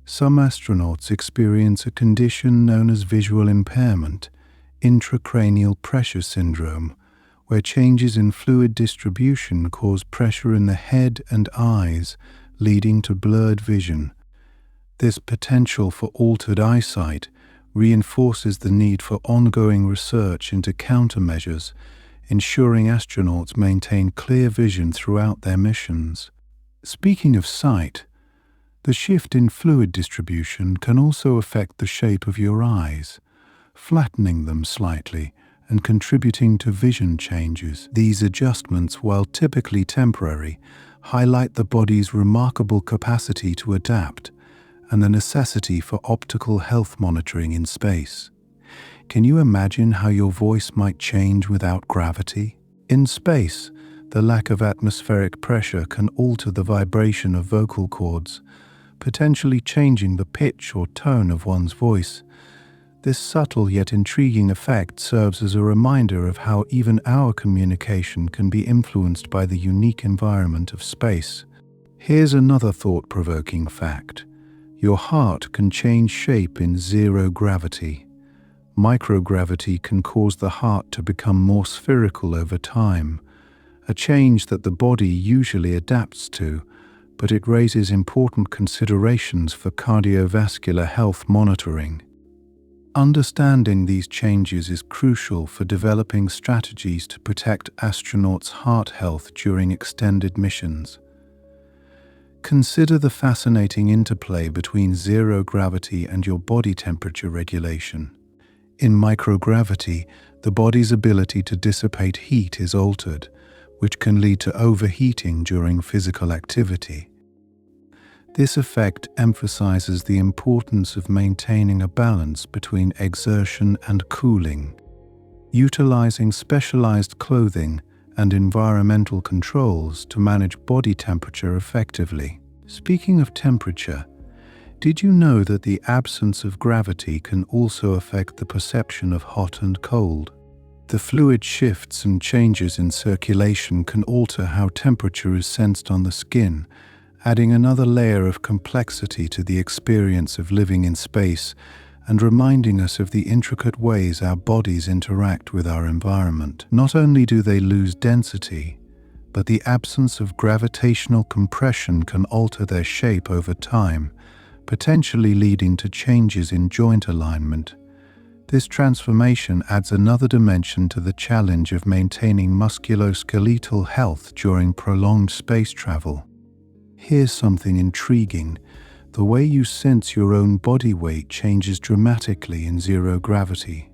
Some astronauts experience a condition known as visual impairment, intracranial pressure syndrome, where changes in fluid distribution cause pressure in the head and eyes, leading to blurred vision. This potential for altered eyesight reinforces the need for ongoing research into countermeasures, ensuring astronauts maintain clear vision throughout their missions. Speaking of sight, the shift in fluid distribution can also affect the shape of your eyes, flattening them slightly and contributing to vision changes. These adjustments, while typically temporary, highlight the body's remarkable capacity to adapt and the necessity for optical health monitoring in space. Can you imagine how your voice might change without gravity? In space, the lack of atmospheric pressure can alter the vibration of vocal cords, potentially changing the pitch or tone of one's voice. This subtle yet intriguing effect serves as a reminder of how even our communication can be influenced by the unique environment of space. Here's another thought-provoking fact. Your heart can change shape in zero gravity. Microgravity can cause the heart to become more spherical over time, a change that the body usually adapts to, but it raises important considerations for cardiovascular health monitoring. Understanding these changes is crucial for developing strategies to protect astronauts' heart health during extended missions. Consider the fascinating interplay between zero gravity and your body temperature regulation. In microgravity, the body's ability to dissipate heat is altered, which can lead to overheating during physical activity. This effect emphasizes the importance of maintaining a balance between exertion and cooling. Utilizing specialized clothing and environmental controls to manage body temperature effectively. Speaking of temperature, did you know that the absence of gravity can also affect the perception of hot and cold? The fluid shifts and changes in circulation can alter how temperature is sensed on the skin, adding another layer of complexity to the experience of living in space and reminding us of the intricate ways our bodies interact with our environment. Not only do they lose density, but the absence of gravitational compression can alter their shape over time, potentially leading to changes in joint alignment. This transformation adds another dimension to the challenge of maintaining musculoskeletal health during prolonged space travel. Here's something intriguing. The way you sense your own body weight changes dramatically in zero gravity.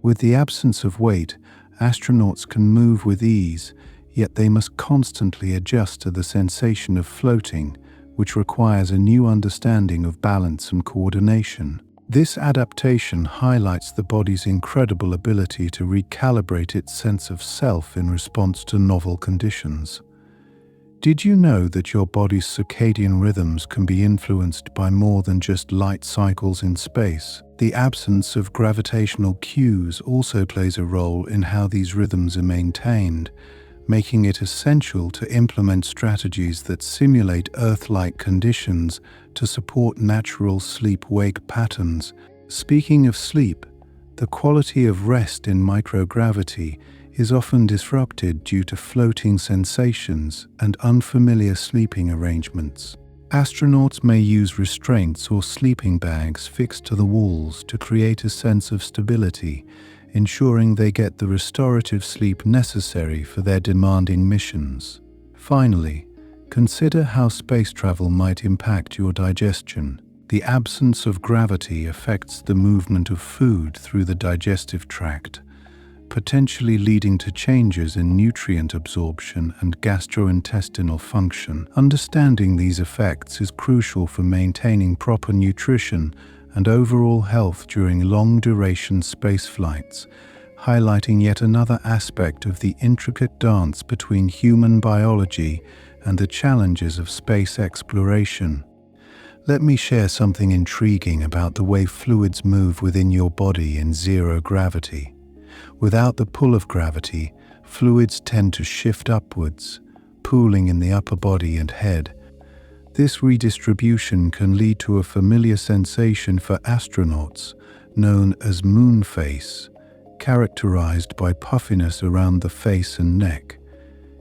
With the absence of weight, astronauts can move with ease, yet they must constantly adjust to the sensation of floating, which requires a new understanding of balance and coordination. This adaptation highlights the body's incredible ability to recalibrate its sense of self in response to novel conditions. Did you know that your body's circadian rhythms can be influenced by more than just light cycles in space? The absence of gravitational cues also plays a role in how these rhythms are maintained, making it essential to implement strategies that simulate Earth-like conditions to support natural sleep-wake patterns. Speaking of sleep, the quality of rest in microgravity is often disrupted due to floating sensations and unfamiliar sleeping arrangements. Astronauts may use restraints or sleeping bags fixed to the walls to create a sense of stability, ensuring they get the restorative sleep necessary for their demanding missions. Finally, consider how space travel might impact your digestion. The absence of gravity affects the movement of food through the digestive tract, potentially leading to changes in nutrient absorption and gastrointestinal function. Understanding these effects is crucial for maintaining proper nutrition and overall health during long-duration space flights, highlighting yet another aspect of the intricate dance between human biology and the challenges of space exploration. Let me share something intriguing about the way fluids move within your body in zero gravity. Without the pull of gravity, fluids tend to shift upwards, pooling in the upper body and head. This redistribution can lead to a familiar sensation for astronauts, known as moon face, characterized by puffiness around the face and neck.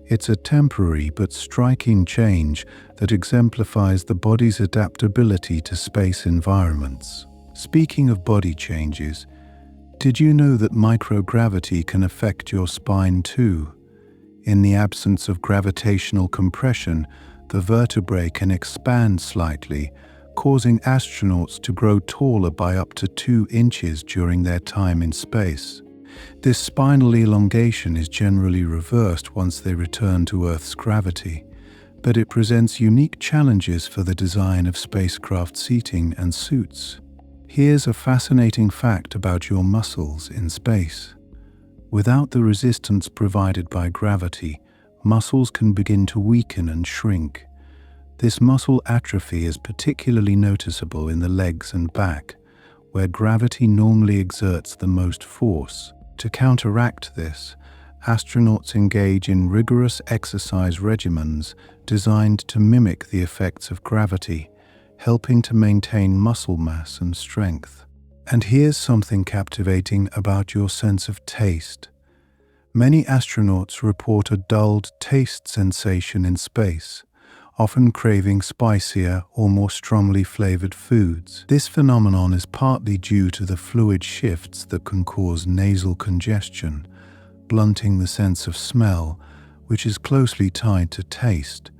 It's a temporary but striking change that exemplifies the body's adaptability to space environments. Speaking of body changes, did you know that microgravity can affect your spine too? In the absence of gravitational compression, the vertebrae can expand slightly, causing astronauts to grow taller by up to 2 inches during their time in space. This spinal elongation is generally reversed once they return to Earth's gravity, but it presents unique challenges for the design of spacecraft seating and suits. Here's a fascinating fact about your muscles in space. Without the resistance provided by gravity, muscles can begin to weaken and shrink. This muscle atrophy is particularly noticeable in the legs and back, where gravity normally exerts the most force. To counteract this, astronauts engage in rigorous exercise regimens designed to mimic the effects of gravity, helping to maintain muscle mass and strength. And here's something captivating about your sense of taste. Many astronauts report a dulled taste sensation in space, often craving spicier or more strongly flavored foods. This phenomenon is partly due to the fluid shifts that can cause nasal congestion, blunting the sense of smell, which is closely tied to taste.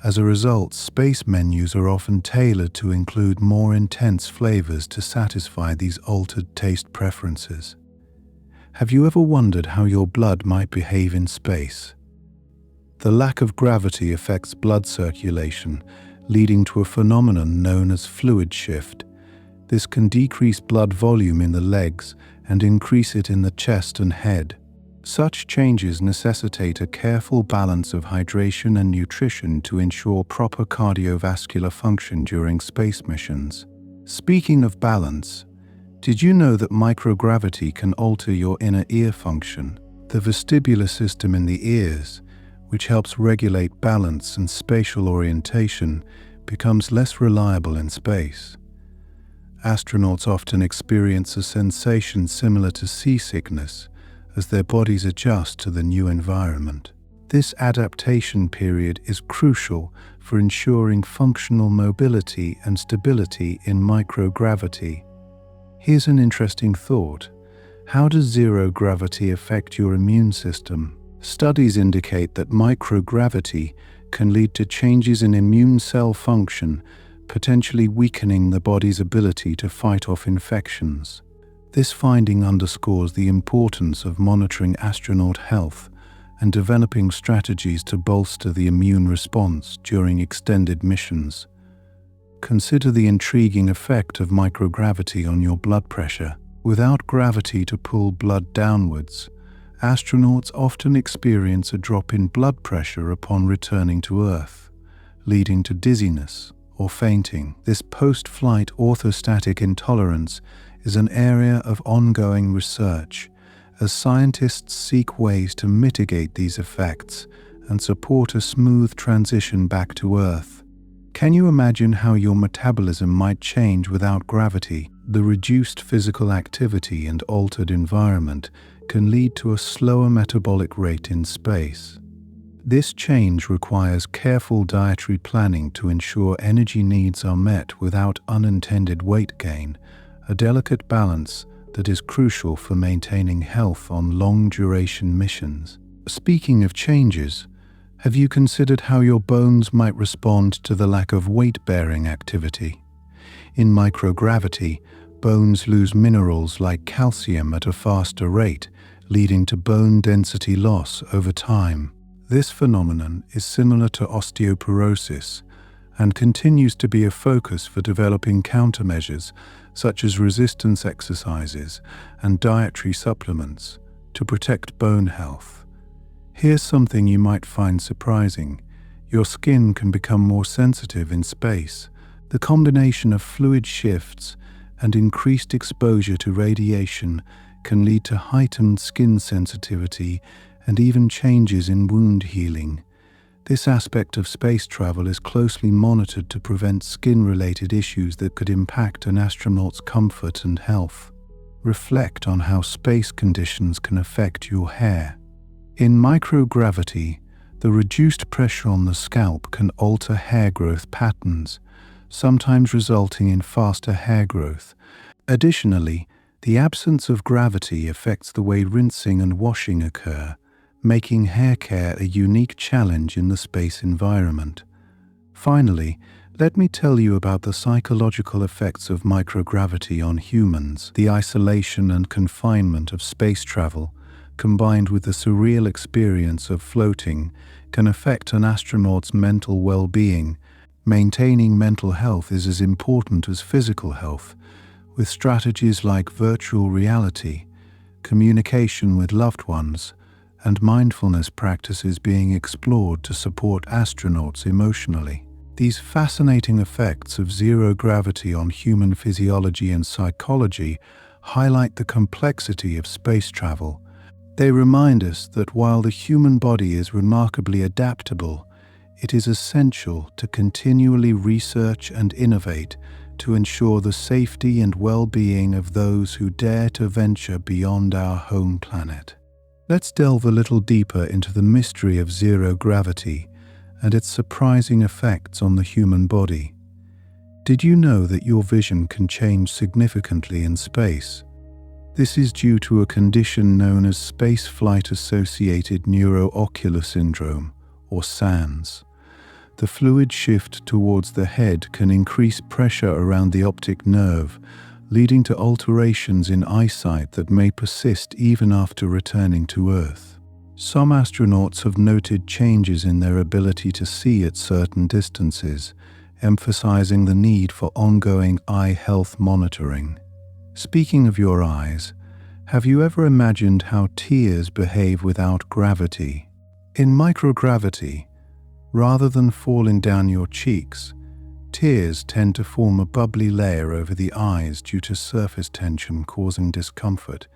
As a result, space menus are often tailored to include more intense flavors to satisfy these altered taste preferences. Have you ever wondered how your blood might behave in space? The lack of gravity affects blood circulation, leading to a phenomenon known as fluid shift. This can decrease blood volume in the legs and increase it in the chest and head. Such changes necessitate a careful balance of hydration and nutrition to ensure proper cardiovascular function during space missions. Speaking of balance, did you know that microgravity can alter your inner ear function? The vestibular system in the ears, which helps regulate balance and spatial orientation, becomes less reliable in space. Astronauts often experience a sensation similar to seasickness as their bodies adjust to the new environment. This adaptation period is crucial for ensuring functional mobility and stability in microgravity. Here's an interesting thought. How does zero gravity affect your immune system? Studies indicate that microgravity can lead to changes in immune cell function, potentially weakening the body's ability to fight off infections. This finding underscores the importance of monitoring astronaut health and developing strategies to bolster the immune response during extended missions. Consider the intriguing effect of microgravity on your blood pressure. Without gravity to pull blood downwards, astronauts often experience a drop in blood pressure upon returning to Earth, leading to dizziness or fainting. This post-flight orthostatic intolerance is an area of ongoing research, as scientists seek ways to mitigate these effects and support a smooth transition back to Earth. Can you imagine how your metabolism might change without gravity? The reduced physical activity and altered environment can lead to a slower metabolic rate in space. This change requires careful dietary planning to ensure energy needs are met without unintended weight gain, a delicate balance that is crucial for maintaining health on long-duration missions. Speaking of changes, have you considered how your bones might respond to the lack of weight-bearing activity? In microgravity, bones lose minerals like calcium at a faster rate, leading to bone density loss over time. This phenomenon is similar to osteoporosis and continues to be a focus for developing countermeasures such as resistance exercises and dietary supplements to protect bone health. Here's something you might find surprising. Your skin can become more sensitive in space. The combination of fluid shifts and increased exposure to radiation can lead to heightened skin sensitivity and even changes in wound healing. This aspect of space travel is closely monitored to prevent skin-related issues that could impact an astronaut's comfort and health. Reflect on how space conditions can affect your hair. In microgravity, the reduced pressure on the scalp can alter hair growth patterns, sometimes resulting in faster hair growth. Additionally, the absence of gravity affects the way rinsing and washing occur, making hair care a unique challenge in the space environment. Finally, let me tell you about the psychological effects of microgravity on humans. The isolation and confinement of space travel combined with the surreal experience of floating, can affect an astronaut's mental well-being. Maintaining mental health is as important as physical health, with strategies like virtual reality, communication with loved ones, and mindfulness practices being explored to support astronauts emotionally. These fascinating effects of zero gravity on human physiology and psychology highlight the complexity of space travel. They remind us that while the human body is remarkably adaptable, it is essential to continually research and innovate to ensure the safety and well-being of those who dare to venture beyond our home planet. Let's delve a little deeper into the mystery of zero gravity and its surprising effects on the human body. Did you know that your vision can change significantly in space? This is due to a condition known as spaceflight-associated neuroocular syndrome, or SANS. The fluid shift towards the head can increase pressure around the optic nerve, leading to alterations in eyesight that may persist even after returning to Earth. Some astronauts have noted changes in their ability to see at certain distances, emphasizing the need for ongoing eye health monitoring. Speaking of your eyes, have you ever imagined how tears behave without gravity? In microgravity, rather than falling down your cheeks, tears tend to form a bubbly layer over the eyes due to surface tension causing discomfort.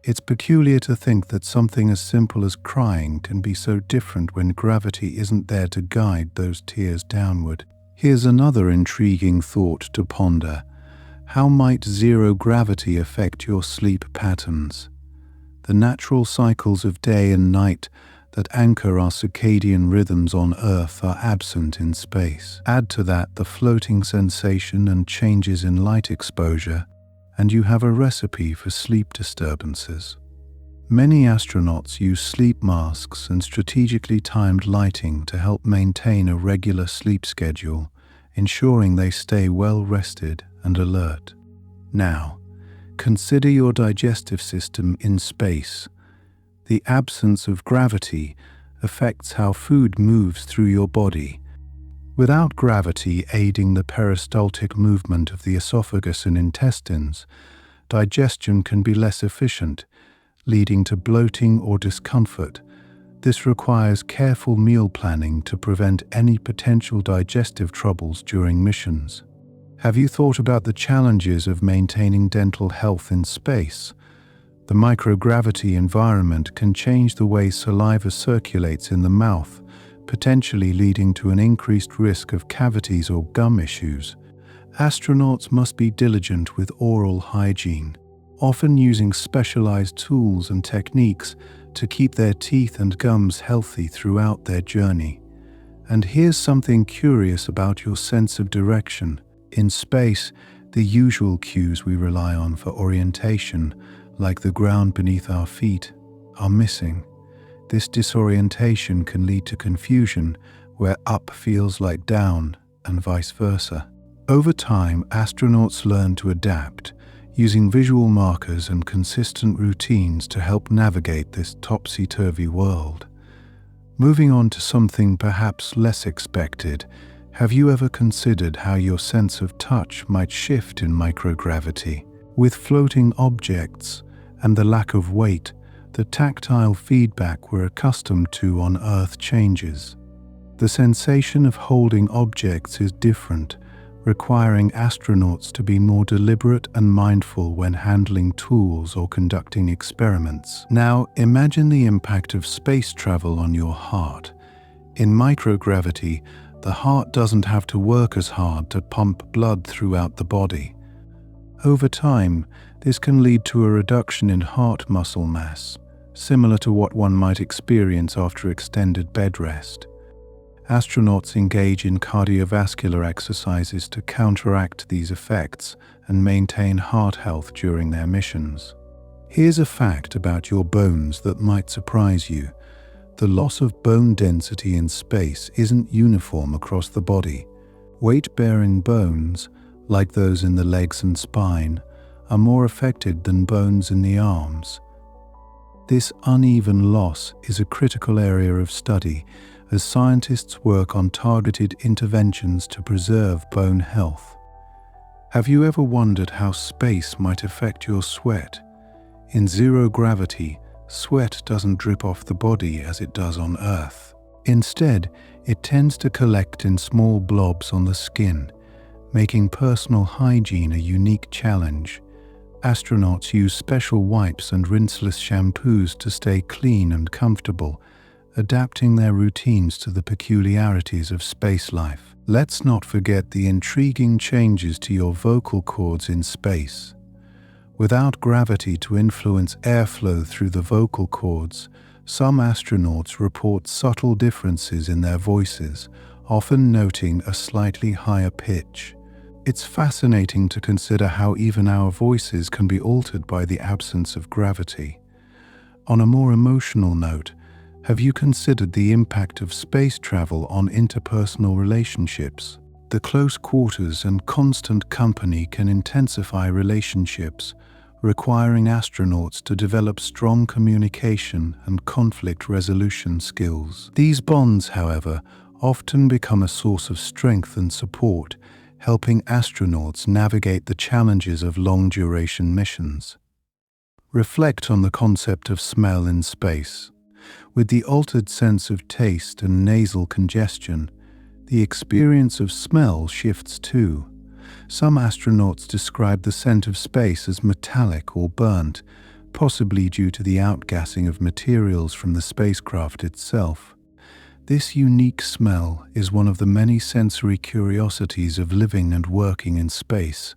It's peculiar to think that something as simple as crying can be so different when gravity isn't there to guide those tears downward. Here's another intriguing thought to ponder. How might zero gravity affect your sleep patterns? The natural cycles of day and night that anchor our circadian rhythms on Earth are absent in space. Add to that the floating sensation and changes in light exposure, and you have a recipe for sleep disturbances. Many astronauts use sleep masks and strategically timed lighting to help maintain a regular sleep schedule, ensuring they stay well rested and alert. Now, consider your digestive system in space. The absence of gravity affects how food moves through your body. Without gravity aiding the peristaltic movement of the esophagus and intestines, digestion can be less efficient, leading to bloating or discomfort. This requires careful meal planning to prevent any potential digestive troubles during missions. Have you thought about the challenges of maintaining dental health in space? The microgravity environment can change the way saliva circulates in the mouth, potentially leading to an increased risk of cavities or gum issues. Astronauts must be diligent with oral hygiene, often using specialized tools and techniques to keep their teeth and gums healthy throughout their journey. And here's something curious about your sense of direction. In space, the usual cues we rely on for orientation, like the ground beneath our feet, are missing. This disorientation can lead to confusion, where up feels like down, and vice versa. Over time, astronauts learn to adapt, using visual markers and consistent routines to help navigate this topsy-turvy world. Moving on to something perhaps less expected, have you ever considered how your sense of touch might shift in microgravity? With floating objects and the lack of weight, the tactile feedback we're accustomed to on Earth changes. The sensation of holding objects is different, requiring astronauts to be more deliberate and mindful when handling tools or conducting experiments. Now, imagine the impact of space travel on your heart. In microgravity, the heart doesn't have to work as hard to pump blood throughout the body. Over time, this can lead to a reduction in heart muscle mass, similar to what one might experience after extended bed rest. Astronauts engage in cardiovascular exercises to counteract these effects and maintain heart health during their missions. Here's a fact about your bones that might surprise you. The loss of bone density in space isn't uniform across the body. Weight-bearing bones, like those in the legs and spine, are more affected than bones in the arms. This uneven loss is a critical area of study as scientists work on targeted interventions to preserve bone health. Have you ever wondered how space might affect your sweat? In zero gravity, sweat doesn't drip off the body as it does on Earth. Instead, it tends to collect in small blobs on the skin, making personal hygiene a unique challenge. Astronauts use special wipes and rinseless shampoos to stay clean and comfortable, adapting their routines to the peculiarities of space life. Let's not forget the intriguing changes to your vocal cords in space. Without gravity to influence airflow through the vocal cords, some astronauts report subtle differences in their voices, often noting a slightly higher pitch. It's fascinating to consider how even our voices can be altered by the absence of gravity. On a more emotional note, have you considered the impact of space travel on interpersonal relationships? The close quarters and constant company can intensify relationships, requiring astronauts to develop strong communication and conflict resolution skills. These bonds, however, often become a source of strength and support, helping astronauts navigate the challenges of long-duration missions. Reflect on the concept of smell in space. With the altered sense of taste and nasal congestion, the experience of smell shifts too. Some astronauts describe the scent of space as metallic or burnt, possibly due to the outgassing of materials from the spacecraft itself. This unique smell is one of the many sensory curiosities of living and working in space.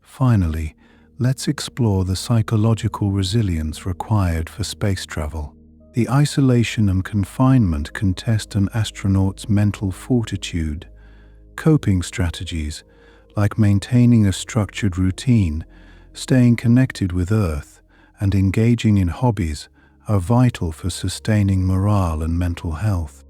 Finally, let's explore the psychological resilience required for space travel. The isolation and confinement can test an astronaut's mental fortitude. Coping strategies, like maintaining a structured routine, staying connected with Earth, and engaging in hobbies, are vital for sustaining morale and mental health.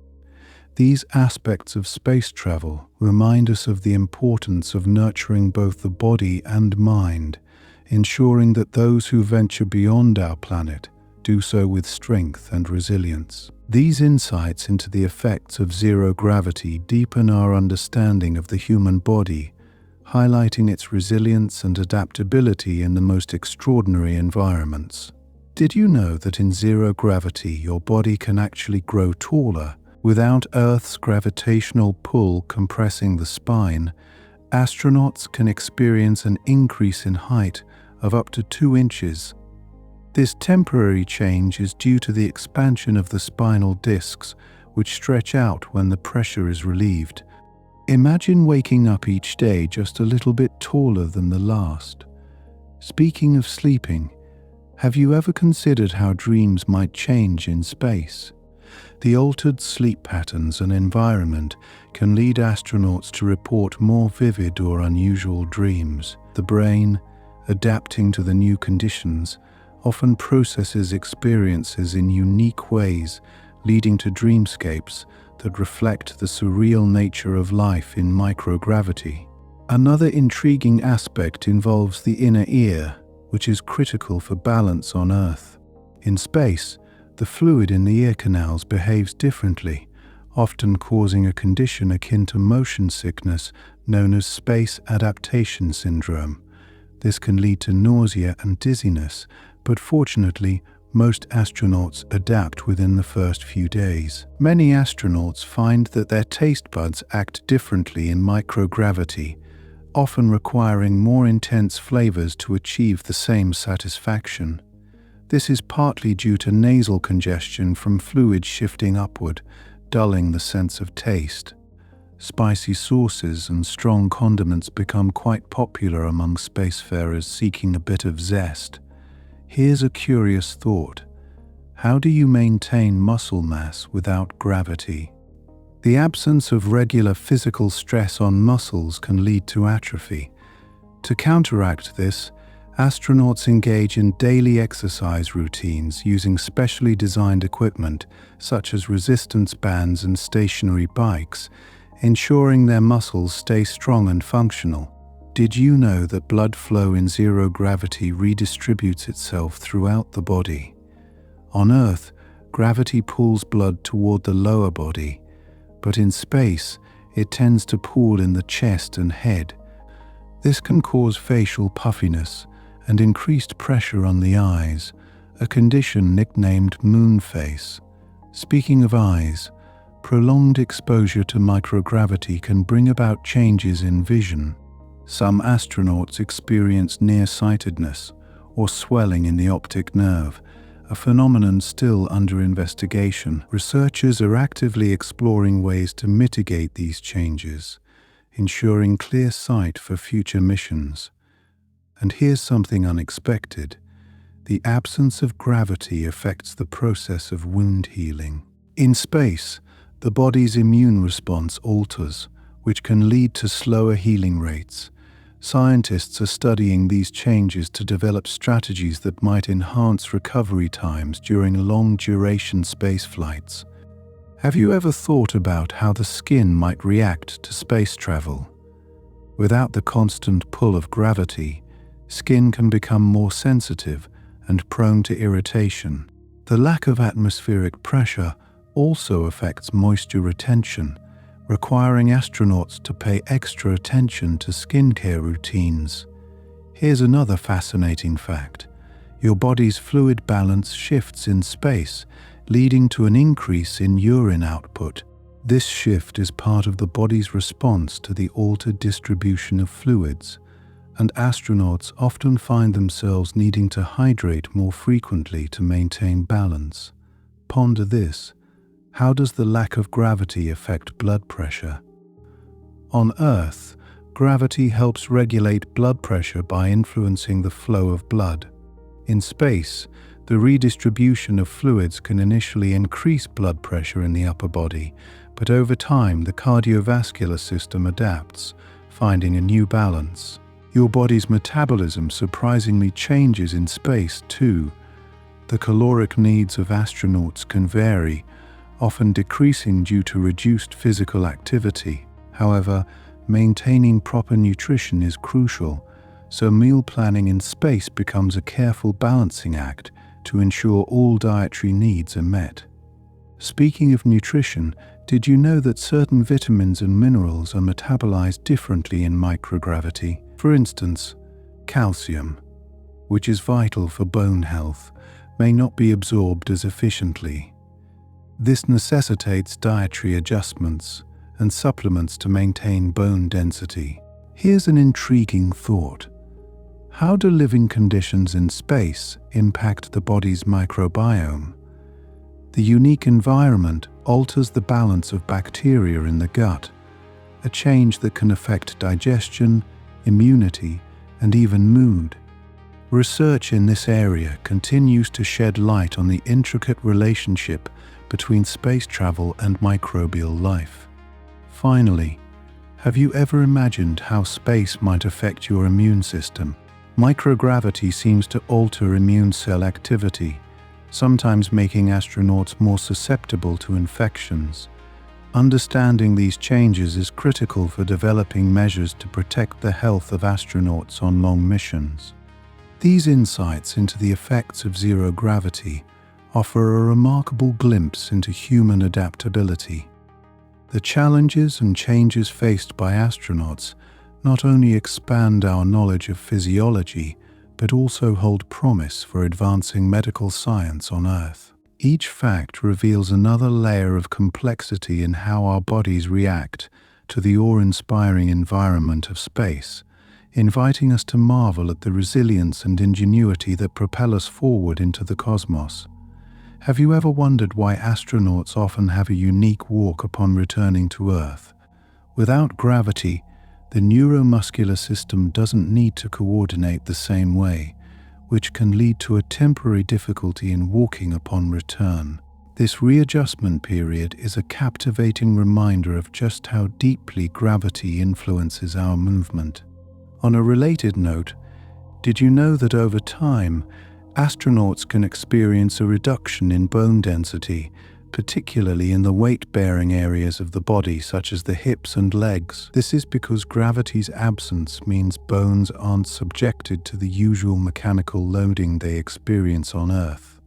These aspects of space travel remind us of the importance of nurturing both the body and mind, ensuring that those who venture beyond our planet do so with strength and resilience. These insights into the effects of zero gravity deepen our understanding of the human body, highlighting its resilience and adaptability in the most extraordinary environments. Did you know that in zero gravity your body can actually grow taller? Without Earth's gravitational pull compressing the spine, astronauts can experience an increase in height of up to 2 inches. This temporary change is due to the expansion of the spinal discs, which stretch out when the pressure is relieved. Imagine waking up each day just a little bit taller than the last. Speaking of sleeping, have you ever considered how dreams might change in space? The altered sleep patterns and environment can lead astronauts to report more vivid or unusual dreams. The brain, adapting to the new conditions, often processes experiences in unique ways, leading to dreamscapes that reflect the surreal nature of life in microgravity. Another intriguing aspect involves the inner ear, which is critical for balance on Earth. In space, the fluid in the ear canals behaves differently, often causing a condition akin to motion sickness known as space adaptation syndrome. This can lead to nausea and dizziness, but fortunately, most astronauts adapt within the first few days. Many astronauts find that their taste buds act differently in microgravity, often requiring more intense flavors to achieve the same satisfaction. This is partly due to nasal congestion from fluid shifting upward, dulling the sense of taste. Spicy sauces and strong condiments become quite popular among spacefarers seeking a bit of zest. Here's a curious thought. How do you maintain muscle mass without gravity? The absence of regular physical stress on muscles can lead to atrophy. To counteract this, astronauts engage in daily exercise routines using specially designed equipment such as resistance bands and stationary bikes, ensuring their muscles stay strong and functional. Did you know that blood flow in zero gravity redistributes itself throughout the body? On Earth, gravity pulls blood toward the lower body, but in space, it tends to pool in the chest and head. This can cause facial puffiness and increased pressure on the eyes, a condition nicknamed moon face. Speaking of eyes, prolonged exposure to microgravity can bring about changes in vision. Some astronauts experience nearsightedness or swelling in the optic nerve, a phenomenon still under investigation. Researchers are actively exploring ways to mitigate these changes, ensuring clear sight for future missions. And here's something unexpected. The absence of gravity affects the process of wound healing. In space, the body's immune response alters, which can lead to slower healing rates. Scientists are studying these changes to develop strategies that might enhance recovery times during long-duration space flights. Have you ever thought about how the skin might react to space travel? Without the constant pull of gravity, skin can become more sensitive and prone to irritation. The lack of atmospheric pressure also affects moisture retention, requiring astronauts to pay extra attention to skincare routines. Here's another fascinating fact. Your body's fluid balance shifts in space, leading to an increase in urine output. This shift is part of the body's response to the altered distribution of fluids, and astronauts often find themselves needing to hydrate more frequently to maintain balance. Ponder this. How does the lack of gravity affect blood pressure? On Earth, gravity helps regulate blood pressure by influencing the flow of blood. In space, the redistribution of fluids can initially increase blood pressure in the upper body, but over time the cardiovascular system adapts, finding a new balance. Your body's metabolism surprisingly changes in space too. The caloric needs of astronauts can vary, often decreasing due to reduced physical activity. However, maintaining proper nutrition is crucial, so meal planning in space becomes a careful balancing act to ensure all dietary needs are met. Speaking of nutrition, did you know that certain vitamins and minerals are metabolized differently in microgravity? For instance, calcium, which is vital for bone health, may not be absorbed as efficiently. This necessitates dietary adjustments and supplements to maintain bone density. Here's an intriguing thought. How do living conditions in space impact the body's microbiome? The unique environment alters the balance of bacteria in the gut, a change that can affect digestion, immunity, and even mood. Research in this area continues to shed light on the intricate relationship between space travel and microbial life. Finally, have you ever imagined how space might affect your immune system? Microgravity seems to alter immune cell activity, sometimes making astronauts more susceptible to infections. Understanding these changes is critical for developing measures to protect the health of astronauts on long missions. These insights into the effects of zero gravity offer a remarkable glimpse into human adaptability. The challenges and changes faced by astronauts not only expand our knowledge of physiology, but also hold promise for advancing medical science on Earth. Each fact reveals another layer of complexity in how our bodies react to the awe-inspiring environment of space, inviting us to marvel at the resilience and ingenuity that propel us forward into the cosmos. Have you ever wondered why astronauts often have a unique walk upon returning to Earth? Without gravity, the neuromuscular system doesn't need to coordinate the same way, which can lead to a temporary difficulty in walking upon return. This readjustment period is a captivating reminder of just how deeply gravity influences our movement. On a related note, did you know that over time, astronauts can experience a reduction in bone density, particularly in the weight-bearing areas of the body such as the hips and legs? This is because gravity's absence means bones aren't subjected to the usual mechanical loading they experience on Earth.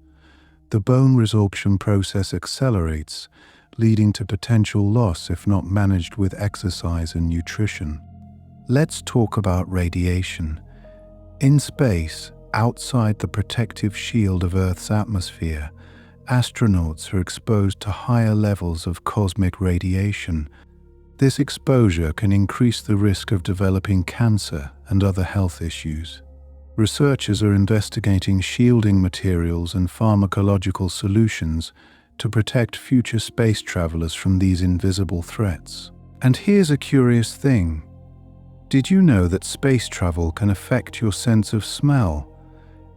The bone resorption process accelerates, leading to potential loss if not managed with exercise and nutrition. Let's talk about radiation. In space, outside the protective shield of Earth's atmosphere, astronauts are exposed to higher levels of cosmic radiation. This exposure can increase the risk of developing cancer and other health issues. Researchers are investigating shielding materials and pharmacological solutions to protect future space travelers from these invisible threats. And here's a curious thing. Did you know that space travel can affect your sense of smell?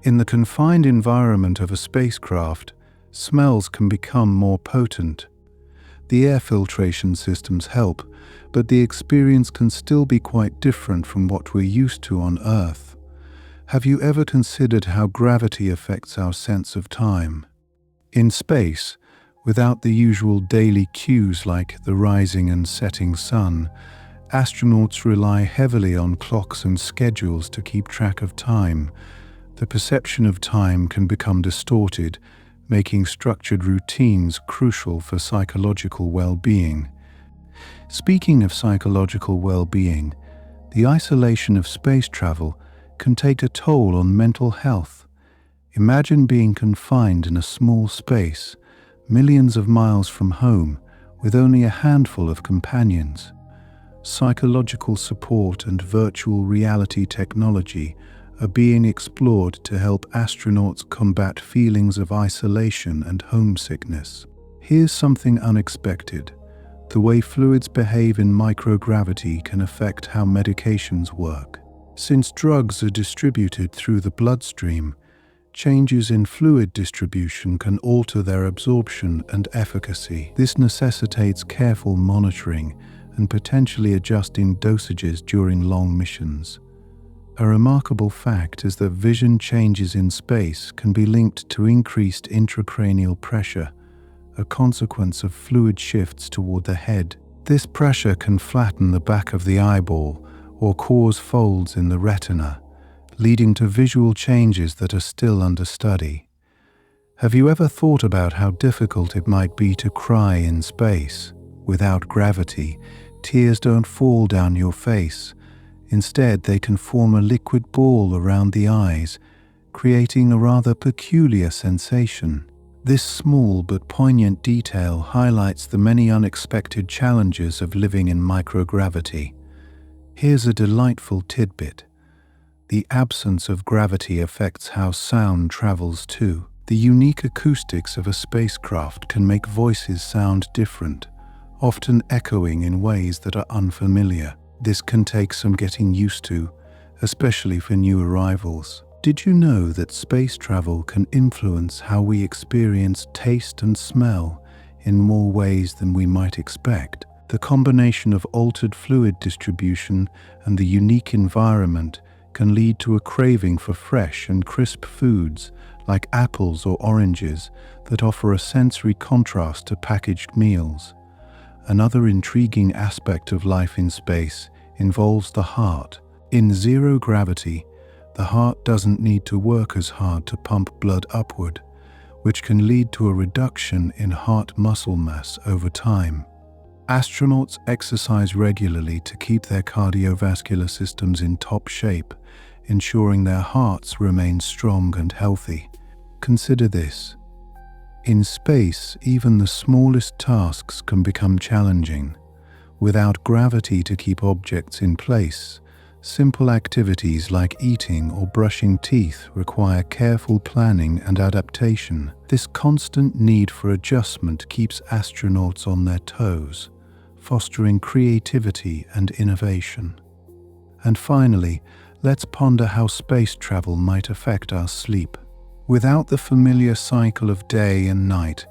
In the confined environment of a spacecraft, smells can become more potent. The air filtration systems help, but the experience can still be quite different from what we're used to on Earth. Have you ever considered how gravity affects our sense of time? In space, without the usual daily cues like the rising and setting sun, astronauts rely heavily on clocks and schedules to keep track of time. The perception of time can become distorted, making structured routines crucial for psychological well-being. Speaking of psychological well-being, the isolation of space travel can take a toll on mental health. Imagine being confined in a small space, millions of miles from home, with only a handful of companions. Psychological support and virtual reality technology are being explored to help astronauts combat feelings of isolation and homesickness. Here's something unexpected. The way fluids behave in microgravity can affect how medications work. Since drugs are distributed through the bloodstream, changes in fluid distribution can alter their absorption and efficacy. This necessitates careful monitoring and potentially adjusting dosages during long missions. A remarkable fact is that vision changes in space can be linked to increased intracranial pressure, a consequence of fluid shifts toward the head. This pressure can flatten the back of the eyeball or cause folds in the retina, leading to visual changes that are still under study. Have you ever thought about how difficult it might be to cry in space? Without gravity, tears don't fall down your face. Instead, they can form a liquid ball around the eyes, creating a rather peculiar sensation. This small but poignant detail highlights the many unexpected challenges of living in microgravity. Here's a delightful tidbit. The absence of gravity affects how sound travels too. The unique acoustics of a spacecraft can make voices sound different, often echoing in ways that are unfamiliar. This can take some getting used to, especially for new arrivals. Did you know that space travel can influence how we experience taste and smell in more ways than we might expect? The combination of altered fluid distribution and the unique environment can lead to a craving for fresh and crisp foods like apples or oranges that offer a sensory contrast to packaged meals. Another intriguing aspect of life in space involves the heart. In zero gravity, the heart doesn't need to work as hard to pump blood upward, which can lead to a reduction in heart muscle mass over time. Astronauts exercise regularly to keep their cardiovascular systems in top shape, ensuring their hearts remain strong and healthy. Consider this. In space, even the smallest tasks can become challenging. Without gravity to keep objects in place, simple activities like eating or brushing teeth require careful planning and adaptation. This constant need for adjustment keeps astronauts on their toes, fostering creativity and innovation. And finally, let's ponder how space travel might affect our sleep. Without the familiar cycle of day and night,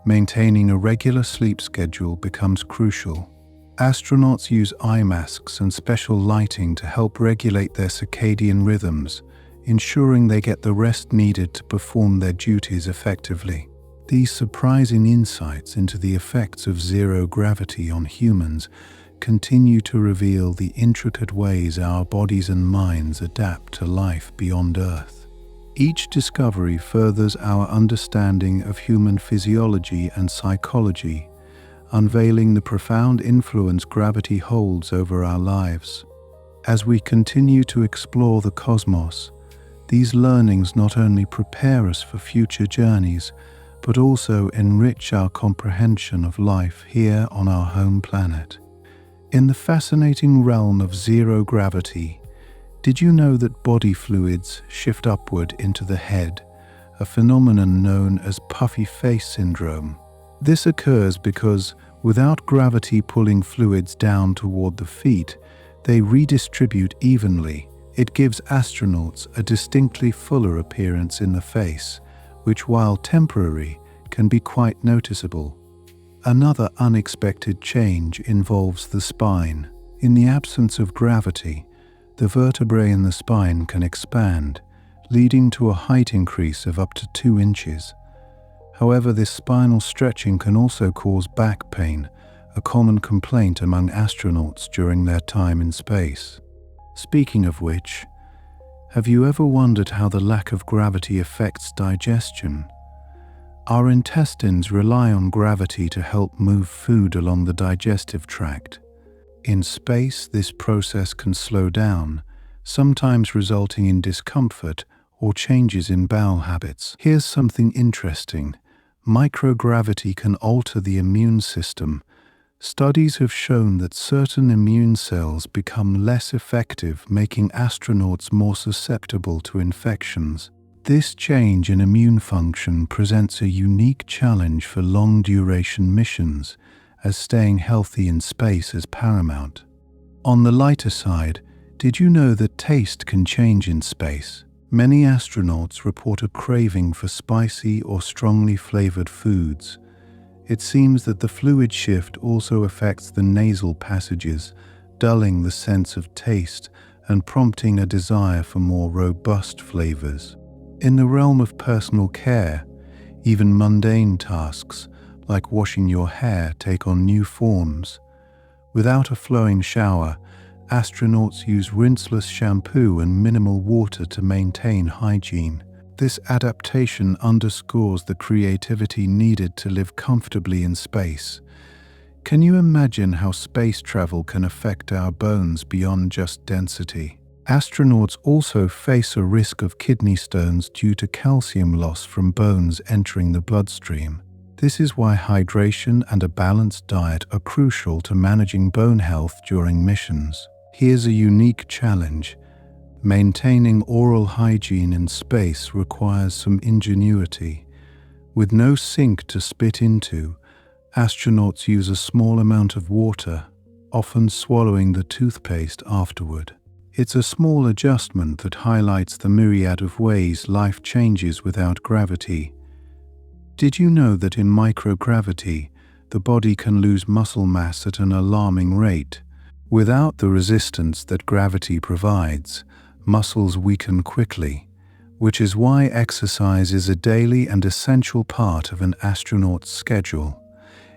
maintaining a regular sleep schedule becomes crucial. Astronauts use eye masks and special lighting to help regulate their circadian rhythms, ensuring they get the rest needed to perform their duties effectively. These surprising insights into the effects of zero gravity on humans continue to reveal the intricate ways our bodies and minds adapt to life beyond Earth. Each discovery furthers our understanding of human physiology and psychology, unveiling the profound influence gravity holds over our lives. As we continue to explore the cosmos, these learnings not only prepare us for future journeys, but also enrich our comprehension of life here on our home planet. In the fascinating realm of zero gravity, did you know that body fluids shift upward into the head, a phenomenon known as puffy face syndrome? This occurs because, without gravity pulling fluids down toward the feet, they redistribute evenly. It gives astronauts a distinctly fuller appearance in the face, which, while temporary, can be quite noticeable. Another unexpected change involves the spine. In the absence of gravity, the vertebrae in the spine can expand, leading to a height increase of up to 2 inches. However, this spinal stretching can also cause back pain, a common complaint among astronauts during their time in space. Speaking of which, have you ever wondered how the lack of gravity affects digestion? Our intestines rely on gravity to help move food along the digestive tract. In space, this process can slow down, sometimes resulting in discomfort or changes in bowel habits. Here's something interesting. Microgravity can alter the immune system. Studies have shown that certain immune cells become less effective, making astronauts more susceptible to infections. This change in immune function presents a unique challenge for long-duration missions, as staying healthy in space is paramount. On the lighter side, did you know that taste can change in space? Many astronauts report a craving for spicy or strongly flavored foods. It seems that the fluid shift also affects the nasal passages, dulling the sense of taste and prompting a desire for more robust flavors. In the realm of personal care, even mundane tasks like washing your hair take on new forms. Without a flowing shower, astronauts use rinseless shampoo and minimal water to maintain hygiene. This adaptation underscores the creativity needed to live comfortably in space. Can you imagine how space travel can affect our bones beyond just density? Astronauts also face a risk of kidney stones due to calcium loss from bones entering the bloodstream. This is why hydration and a balanced diet are crucial to managing bone health during missions. Here's a unique challenge. Maintaining oral hygiene in space requires some ingenuity. With no sink to spit into, astronauts use a small amount of water, often swallowing the toothpaste afterward. It's a small adjustment that highlights the myriad of ways life changes without gravity. Did you know that in microgravity, the body can lose muscle mass at an alarming rate? Without the resistance that gravity provides, muscles weaken quickly, which is why exercise is a daily and essential part of an astronaut's schedule.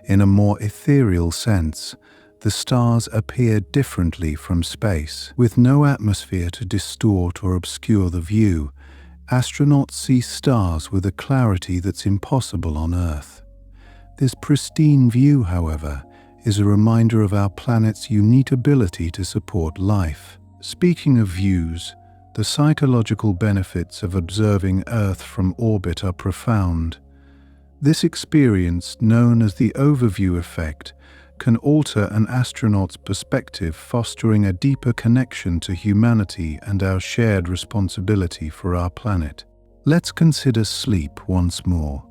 In a more ethereal sense, the stars appear differently from space. With no atmosphere to distort or obscure the view, astronauts see stars with a clarity that's impossible on Earth. This pristine view, however, is a reminder of our planet's unique ability to support life. Speaking of views, the psychological benefits of observing Earth from orbit are profound. This experience, known as the overview effect, can alter an astronaut's perspective, fostering a deeper connection to humanity and our shared responsibility for our planet. Let's consider sleep once more.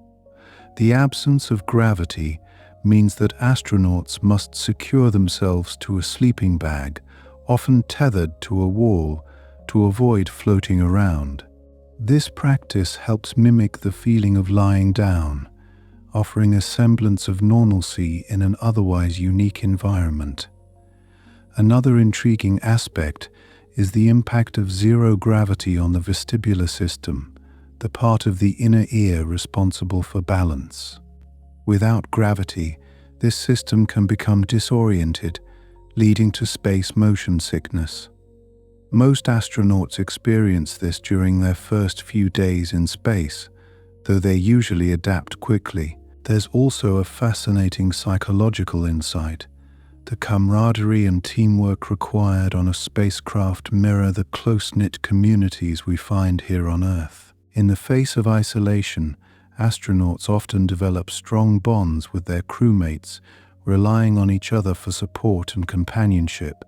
The absence of gravity means that astronauts must secure themselves to a sleeping bag, often tethered to a wall, to avoid floating around. This practice helps mimic the feeling of lying down, offering a semblance of normalcy in an otherwise unique environment. Another intriguing aspect is the impact of zero gravity on the vestibular system, the part of the inner ear responsible for balance. Without gravity, this system can become disoriented, leading to space motion sickness. Most astronauts experience this during their first few days in space, though they usually adapt quickly. There's also a fascinating psychological insight. The camaraderie and teamwork required on a spacecraft mirror the close-knit communities we find here on Earth. In the face of isolation, astronauts often develop strong bonds with their crewmates, relying on each other for support and companionship.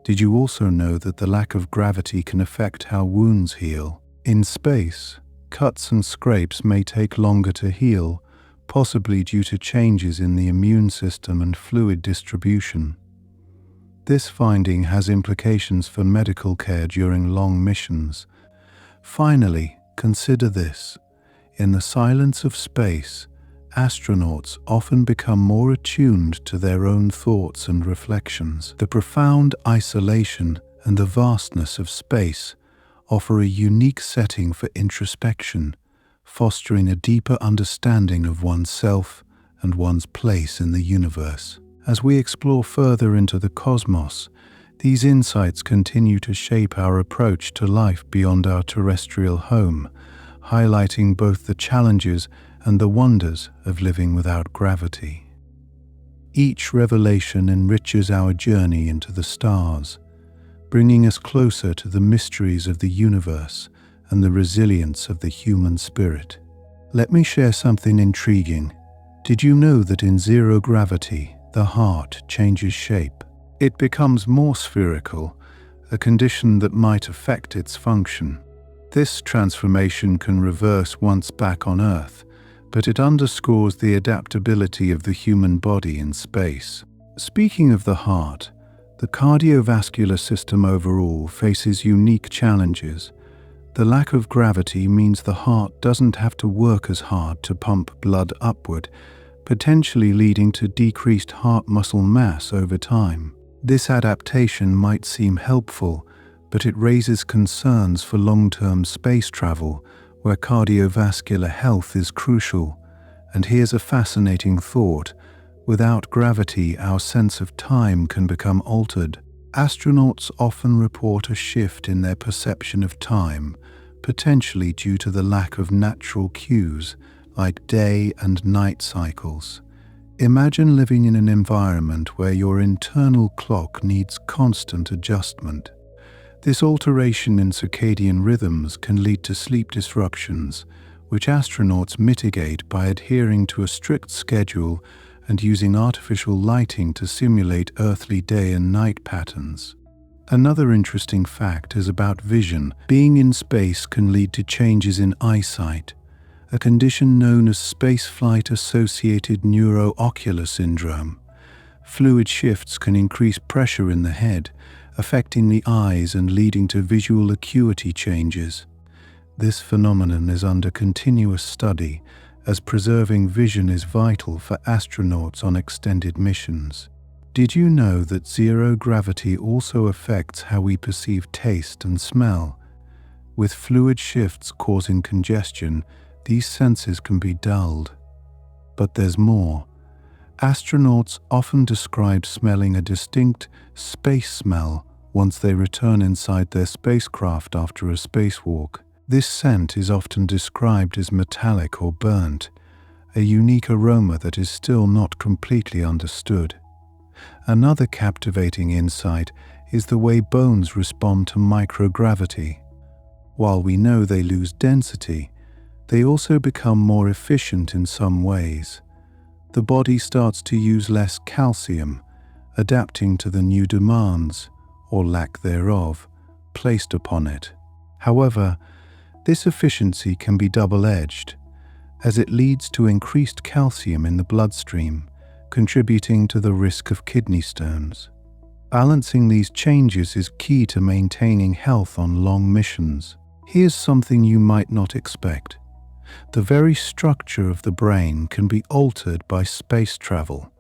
Did you also know that the lack of gravity can affect how wounds heal? In space, cuts and scrapes may take longer to heal, possibly due to changes in the immune system and fluid distribution. This finding has implications for medical care during long missions. Finally, consider this. In the silence of space, astronauts often become more attuned to their own thoughts and reflections. The profound isolation and the vastness of space offer a unique setting for introspection, fostering a deeper understanding of oneself and one's place in the universe. As we explore further into the cosmos, these insights continue to shape our approach to life beyond our terrestrial home, highlighting both the challenges and the wonders of living without gravity. Each revelation enriches our journey into the stars, bringing us closer to the mysteries of the universe and the resilience of the human spirit. Let me share something intriguing. Did you know that in zero gravity, the heart changes shape? It becomes more spherical, a condition that might affect its function. This transformation can reverse once back on Earth, but it underscores the adaptability of the human body in space. Speaking of the heart, the cardiovascular system overall faces unique challenges. The lack of gravity means the heart doesn't have to work as hard to pump blood upward, potentially leading to decreased heart muscle mass over time. This adaptation might seem helpful, but it raises concerns for long-term space travel, where cardiovascular health is crucial. And here's a fascinating thought. Without gravity, our sense of time can become altered. Astronauts often report a shift in their perception of time, potentially due to the lack of natural cues like day and night cycles. Imagine living in an environment where your internal clock needs constant adjustment. This alteration in circadian rhythms can lead to sleep disruptions, which astronauts mitigate by adhering to a strict schedule and using artificial lighting to simulate earthly day and night patterns. Another interesting fact is about vision. Being in space can lead to changes in eyesight, a condition known as spaceflight-associated neuroocular syndrome. Fluid shifts can increase pressure in the head, affecting the eyes and leading to visual acuity changes. This phenomenon is under continuous study, as preserving vision is vital for astronauts on extended missions. Did you know that zero gravity also affects how we perceive taste and smell? With fluid shifts causing congestion, these senses can be dulled. But there's more. Astronauts often describe smelling a distinct space smell once they return inside their spacecraft after a spacewalk. This scent is often described as metallic or burnt, a unique aroma that is still not completely understood. Another captivating insight is the way bones respond to microgravity. While we know they lose density, they also become more efficient in some ways. The body starts to use less calcium, adapting to the new demands, or lack thereof, placed upon it. However, this efficiency can be double-edged, as it leads to increased calcium in the bloodstream, contributing to the risk of kidney stones. Balancing these changes is key to maintaining health on long missions. Here's something you might not expect. The very structure of the brain can be altered by space travel.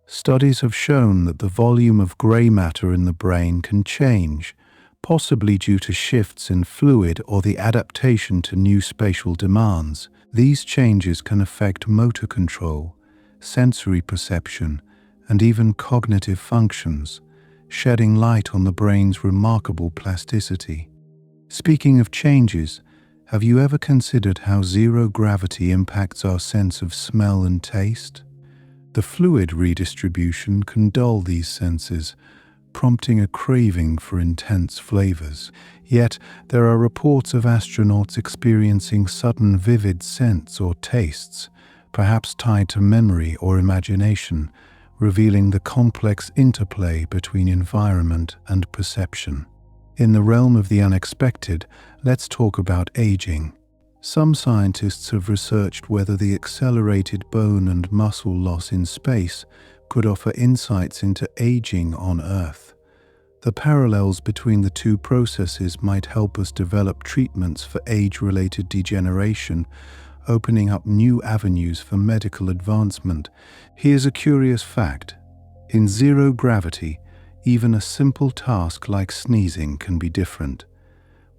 Studies have shown that the volume of gray matter in the brain can change, possibly due to shifts in fluid or the adaptation to new spatial demands. These changes can affect motor control, sensory perception, and even cognitive functions, shedding light on the brain's remarkable plasticity. Speaking of changes, have you ever considered how zero gravity impacts our sense of smell and taste? The fluid redistribution can dull these senses, prompting a craving for intense flavors. Yet, there are reports of astronauts experiencing sudden vivid scents or tastes, perhaps tied to memory or imagination, revealing the complex interplay between environment and perception. In the realm of the unexpected, let's talk about aging. Some scientists have researched whether the accelerated bone and muscle loss in space could offer insights into aging on Earth. The parallels between the two processes might help us develop treatments for age-related degeneration, opening up new avenues for medical advancement. Here's a curious fact. In zero gravity, even a simple task like sneezing can be different.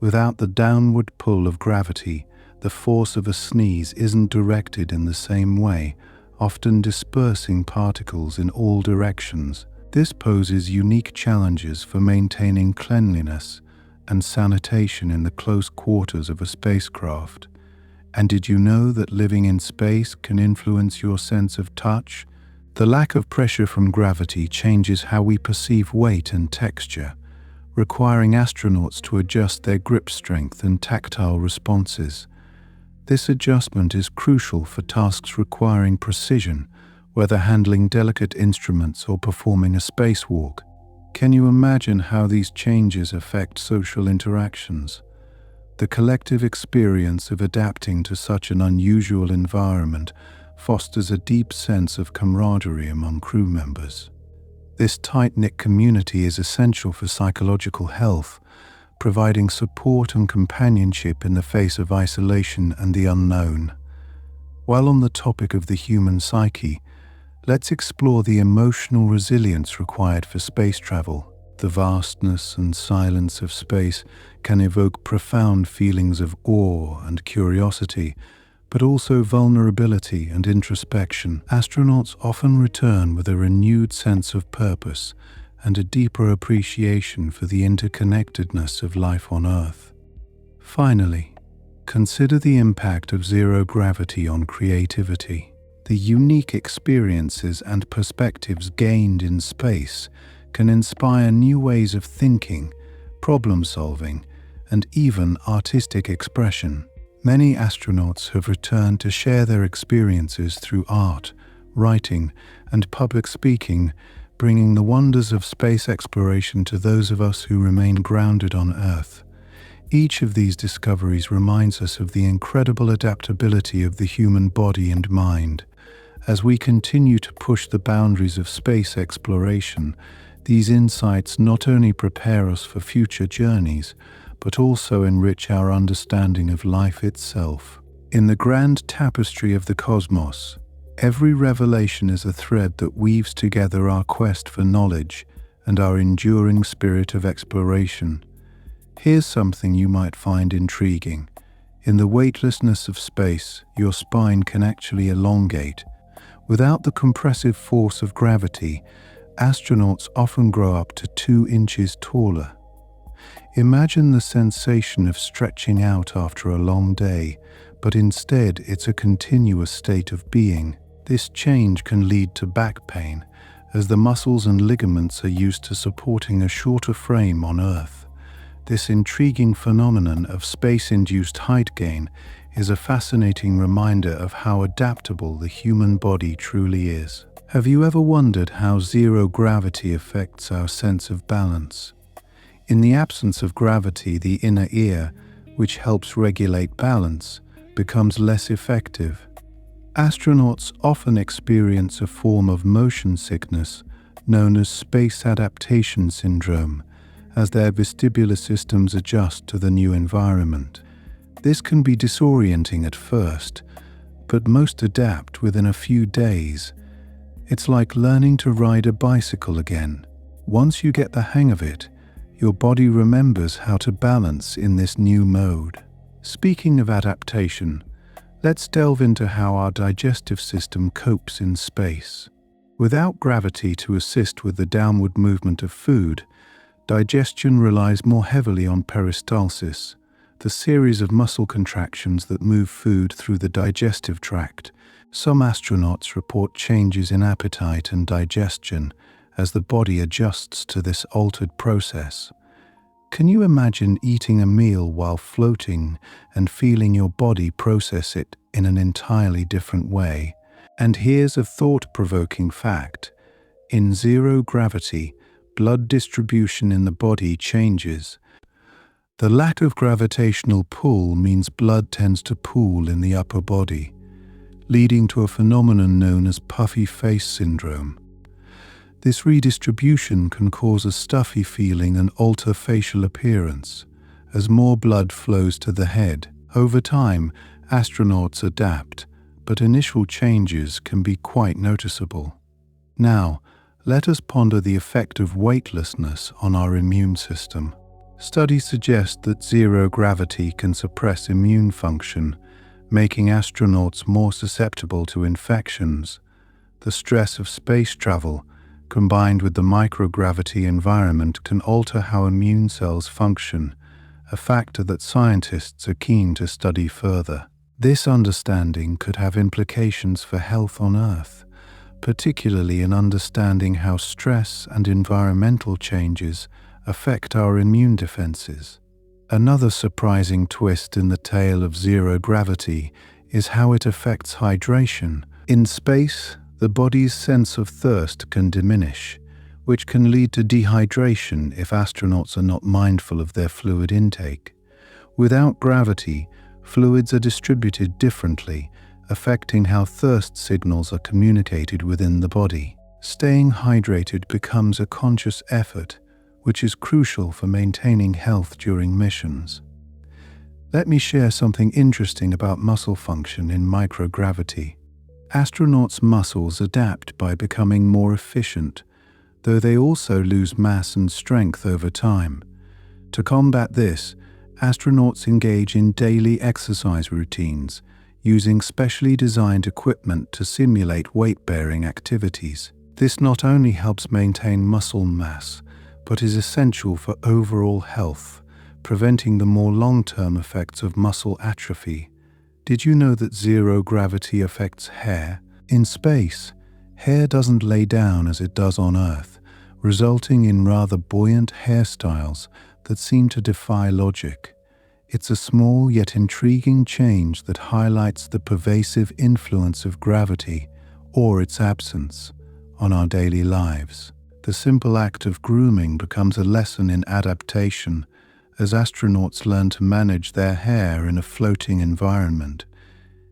Without the downward pull of gravity, the force of a sneeze isn't directed in the same way, often dispersing particles in all directions. This poses unique challenges for maintaining cleanliness and sanitation in the close quarters of a spacecraft. And did you know that living in space can influence your sense of touch? The lack of pressure from gravity changes how we perceive weight and texture, requiring astronauts to adjust their grip strength and tactile responses. This adjustment is crucial for tasks requiring precision, whether handling delicate instruments or performing a spacewalk. Can you imagine how these changes affect social interactions? The collective experience of adapting to such an unusual environment fosters a deep sense of camaraderie among crew members. This tight-knit community is essential for psychological health, providing support and companionship in the face of isolation and the unknown. While on the topic of the human psyche, let's explore the emotional resilience required for space travel. The vastness and silence of space can evoke profound feelings of awe and curiosity, but also vulnerability and introspection. Astronauts often return with a renewed sense of purpose and a deeper appreciation for the interconnectedness of life on Earth. Finally, consider the impact of zero gravity on creativity. The unique experiences and perspectives gained in space can inspire new ways of thinking, problem-solving, and even artistic expression. Many astronauts have returned to share their experiences through art, writing, and public speaking, bringing the wonders of space exploration to those of us who remain grounded on Earth. Each of these discoveries reminds us of the incredible adaptability of the human body and mind. As we continue to push the boundaries of space exploration, these insights not only prepare us for future journeys, but also enrich our understanding of life itself. In the grand tapestry of the cosmos, every revelation is a thread that weaves together our quest for knowledge and our enduring spirit of exploration. Here's something you might find intriguing. In the weightlessness of space, your spine can actually elongate. Without the compressive force of gravity, astronauts often grow up to 2 inches taller. Imagine the sensation of stretching out after a long day, but instead it's a continuous state of being. This change can lead to back pain, as the muscles and ligaments are used to supporting a shorter frame on Earth. This intriguing phenomenon of space-induced height gain is a fascinating reminder of how adaptable the human body truly is. Have you ever wondered how zero gravity affects our sense of balance? In the absence of gravity, the inner ear, which helps regulate balance, becomes less effective. Astronauts often experience a form of motion sickness known as space adaptation syndrome, as their vestibular systems adjust to the new environment. This can be disorienting at first, but most adapt within a few days. It's like learning to ride a bicycle again. Once you get the hang of it, your body remembers how to balance in this new mode. Speaking of adaptation, let's delve into how our digestive system copes in space. Without gravity to assist with the downward movement of food, digestion relies more heavily on peristalsis, the series of muscle contractions that move food through the digestive tract. Some astronauts report changes in appetite and digestion as the body adjusts to this altered process. Can you imagine eating a meal while floating and feeling your body process it in an entirely different way? And here's a thought-provoking fact. In zero gravity, blood distribution in the body changes. The lack of gravitational pull means blood tends to pool in the upper body, leading to a phenomenon known as puffy face syndrome. This redistribution can cause a stuffy feeling and alter facial appearance as more blood flows to the head. Over time, astronauts adapt, but initial changes can be quite noticeable. Now, let us ponder the effect of weightlessness on our immune system. Studies suggest that zero gravity can suppress immune function, making astronauts more susceptible to infections. The stress of space travel, combined with the microgravity environment, can alter how immune cells function, a factor that scientists are keen to study further. This understanding could have implications for health on Earth, particularly in understanding how stress and environmental changes affect our immune defenses. Another surprising twist in the tale of zero gravity is how it affects hydration. In space, the body's sense of thirst can diminish, which can lead to dehydration if astronauts are not mindful of their fluid intake. Without gravity, fluids are distributed differently, affecting how thirst signals are communicated within the body. Staying hydrated becomes a conscious effort, which is crucial for maintaining health during missions. Let me share something interesting about muscle function in microgravity. Astronauts' muscles adapt by becoming more efficient, though they also lose mass and strength over time. To combat this, astronauts engage in daily exercise routines, using specially designed equipment to simulate weight-bearing activities. This not only helps maintain muscle mass, but is essential for overall health, preventing the more long-term effects of muscle atrophy. Did you know that zero gravity affects hair? In space, hair doesn't lay down as it does on Earth, resulting in rather buoyant hairstyles that seem to defy logic. It's a small yet intriguing change that highlights the pervasive influence of gravity, or its absence, on our daily lives. The simple act of grooming becomes a lesson in adaptation as astronauts learn to manage their hair in a floating environment.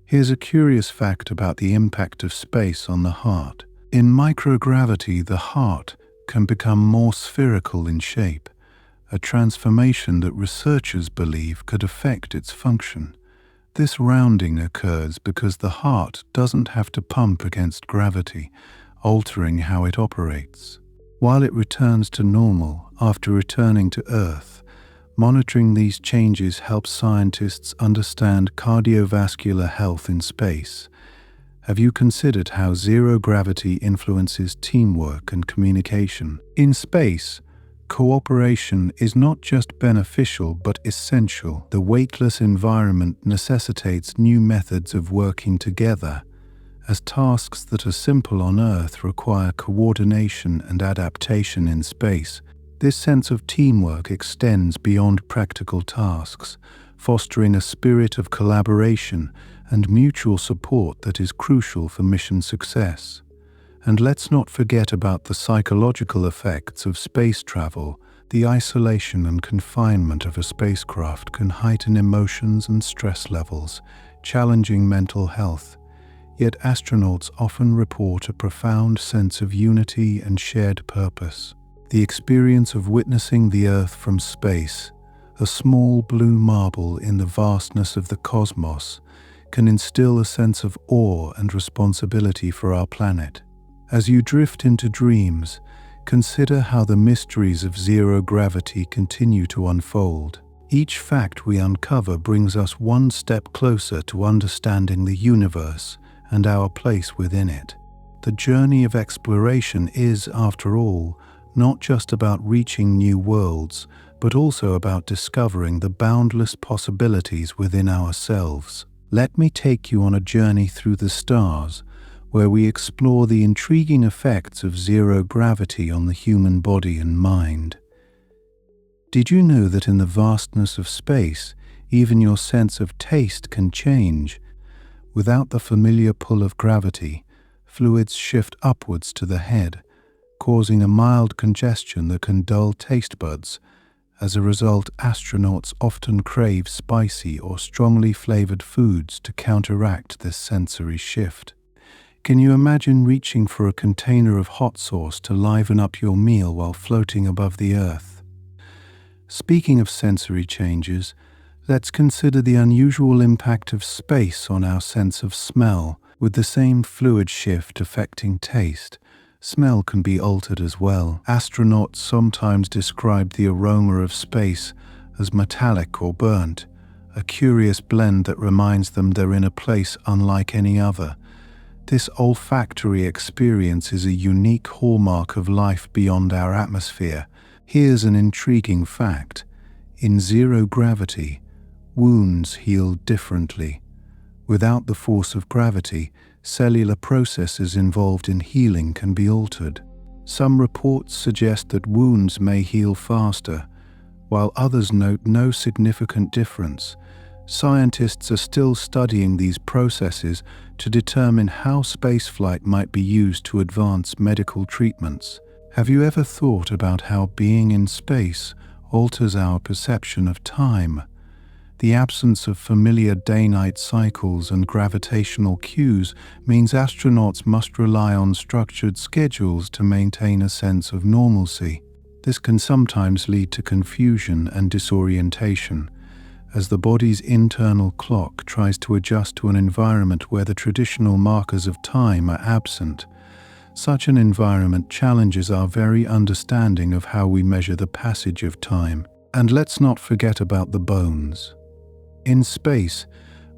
Here's a curious fact about the impact of space on the heart. In microgravity, the heart can become more spherical in shape, a transformation that researchers believe could affect its function. This rounding occurs because the heart doesn't have to pump against gravity, altering how it operates. While it returns to normal after returning to Earth, monitoring these changes helps scientists understand cardiovascular health in space. Have you considered how zero gravity influences teamwork and communication? In space, cooperation is not just beneficial but essential. The weightless environment necessitates new methods of working together, as tasks that are simple on Earth require coordination and adaptation in space. This sense of teamwork extends beyond practical tasks, fostering a spirit of collaboration and mutual support that is crucial for mission success. And let's not forget about the psychological effects of space travel. The isolation and confinement of a spacecraft can heighten emotions and stress levels, challenging mental health. Yet astronauts often report a profound sense of unity and shared purpose. The experience of witnessing the Earth from space, a small blue marble in the vastness of the cosmos, can instill a sense of awe and responsibility for our planet. As you drift into dreams, consider how the mysteries of zero gravity continue to unfold. Each fact we uncover brings us one step closer to understanding the universe and our place within it. The journey of exploration is, after all, not just about reaching new worlds, but also about discovering the boundless possibilities within ourselves. Let me take you on a journey through the stars, where we explore the intriguing effects of zero gravity on the human body and mind. Did you know that in the vastness of space, even your sense of taste can change? Without the familiar pull of gravity, fluids shift upwards to the head, causing a mild congestion that can dull taste buds. As a result, astronauts often crave spicy or strongly flavored foods to counteract this sensory shift. Can you imagine reaching for a container of hot sauce to liven up your meal while floating above the Earth? Speaking of sensory changes, let's consider the unusual impact of space on our sense of smell. With the same fluid shift affecting taste, smell can be altered as well. Astronauts sometimes describe the aroma of space as metallic or burnt, a curious blend that reminds them they're in a place unlike any other. This olfactory experience is a unique hallmark of life beyond our atmosphere. Here's an intriguing fact. In zero gravity, wounds heal differently. Without the force of gravity, cellular processes involved in healing can be altered. Some reports suggest that wounds may heal faster, while others note no significant difference. Scientists are still studying these processes to determine how spaceflight might be used to advance medical treatments. Have you ever thought about how being in space alters our perception of time? The absence of familiar day-night cycles and gravitational cues means astronauts must rely on structured schedules to maintain a sense of normalcy. This can sometimes lead to confusion and disorientation, as the body's internal clock tries to adjust to an environment where the traditional markers of time are absent. Such an environment challenges our very understanding of how we measure the passage of time. And let's not forget about the bones. In space,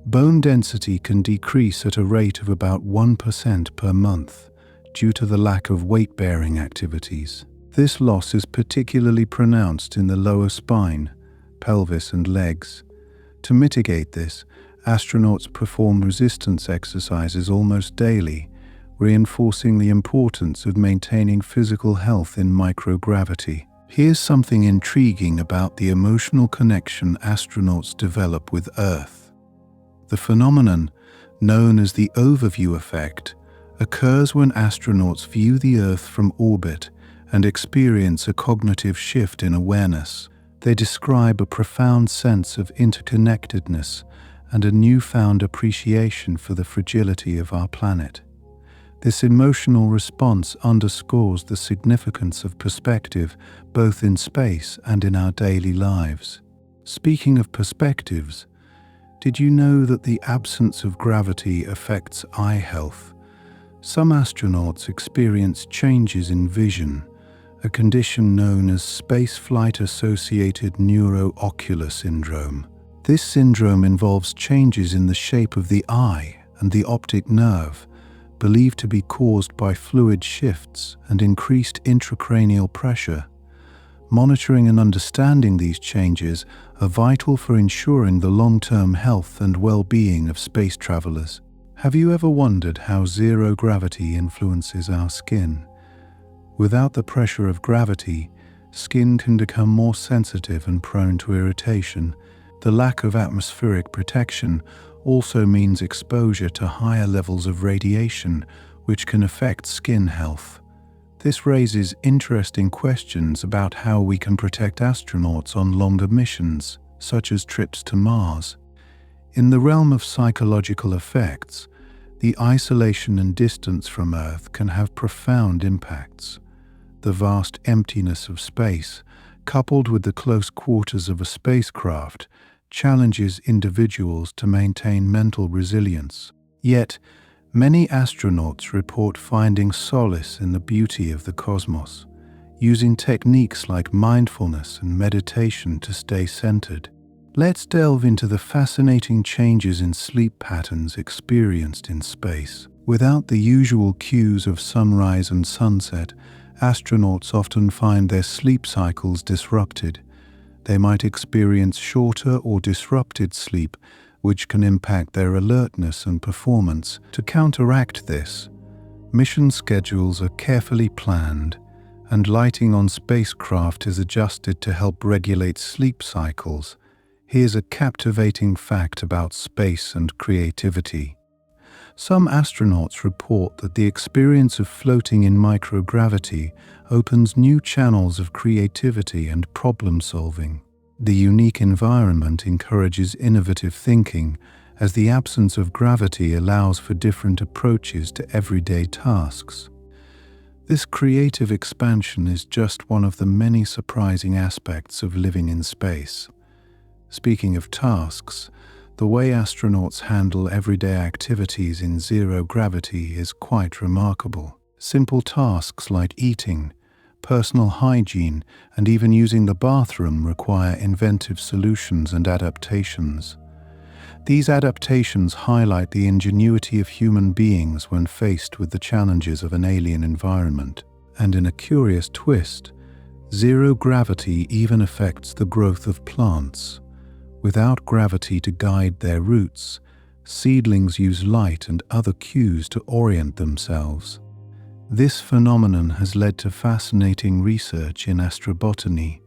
bone density can decrease at a rate of about 1% per month due to the lack of weight-bearing activities. This loss is particularly pronounced in the lower spine, pelvis and legs. To mitigate this, astronauts perform resistance exercises almost daily, reinforcing the importance of maintaining physical health in microgravity. Here's something intriguing about the emotional connection astronauts develop with Earth. The phenomenon, known as the overview effect, occurs when astronauts view the Earth from orbit and experience a cognitive shift in awareness. They describe a profound sense of interconnectedness and a newfound appreciation for the fragility of our planet. This emotional response underscores the significance of perspective both in space and in our daily lives. Speaking of perspectives, did you know that the absence of gravity affects eye health? Some astronauts experience changes in vision, a condition known as spaceflight-associated neuroocular syndrome. This syndrome involves changes in the shape of the eye and the optic nerve, believed to be caused by fluid shifts and increased intracranial pressure. Monitoring and understanding these changes are vital for ensuring the long-term health and well-being of space travelers. Have you ever wondered how zero gravity influences our skin? Without the pressure of gravity, skin can become more sensitive and prone to irritation. The lack of atmospheric protection also means exposure to higher levels of radiation, which can affect skin health. This raises interesting questions about how we can protect astronauts on longer missions, such as trips to Mars. In the realm of psychological effects, the isolation and distance from Earth can have profound impacts. The vast emptiness of space, coupled with the close quarters of a spacecraft, challenges individuals to maintain mental resilience. Yet, many astronauts report finding solace in the beauty of the cosmos, using techniques like mindfulness and meditation to stay centered. Let's delve into the fascinating changes in sleep patterns experienced in space. Without the usual cues of sunrise and sunset, astronauts often find their sleep cycles disrupted. They might experience shorter or disrupted sleep, which can impact their alertness and performance. To counteract this, mission schedules are carefully planned, and lighting on spacecraft is adjusted to help regulate sleep cycles. Here's a captivating fact about space and creativity. Some astronauts report that the experience of floating in microgravity opens new channels of creativity and problem-solving. The unique environment encourages innovative thinking, as the absence of gravity allows for different approaches to everyday tasks. This creative expansion is just one of the many surprising aspects of living in space. Speaking of tasks, the way astronauts handle everyday activities in zero gravity is quite remarkable. Simple tasks like eating, personal hygiene, and even using the bathroom require inventive solutions and adaptations. These adaptations highlight the ingenuity of human beings when faced with the challenges of an alien environment. And in a curious twist, zero gravity even affects the growth of plants. Without gravity to guide their roots, seedlings use light and other cues to orient themselves. This phenomenon has led to fascinating research in astrobotany,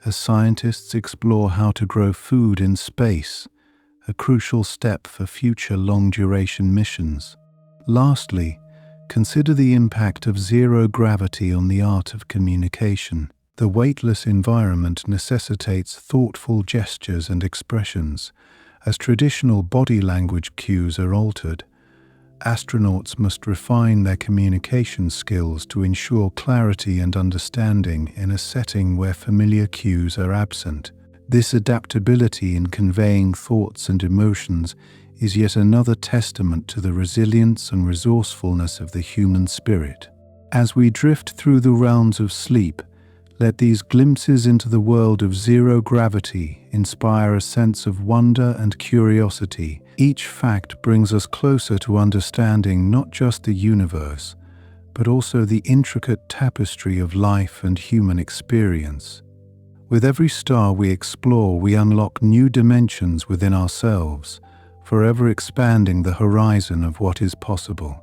as scientists explore how to grow food in space, a crucial step for future long-duration missions. Lastly, consider the impact of zero gravity on the art of communication. The weightless environment necessitates thoughtful gestures and expressions. As traditional body language cues are altered, astronauts must refine their communication skills to ensure clarity and understanding in a setting where familiar cues are absent. This adaptability in conveying thoughts and emotions is yet another testament to the resilience and resourcefulness of the human spirit. As we drift through the realms of sleep, let these glimpses into the world of zero gravity inspire a sense of wonder and curiosity. Each fact brings us closer to understanding not just the universe, but also the intricate tapestry of life and human experience. With every star we explore, we unlock new dimensions within ourselves, forever expanding the horizon of what is possible.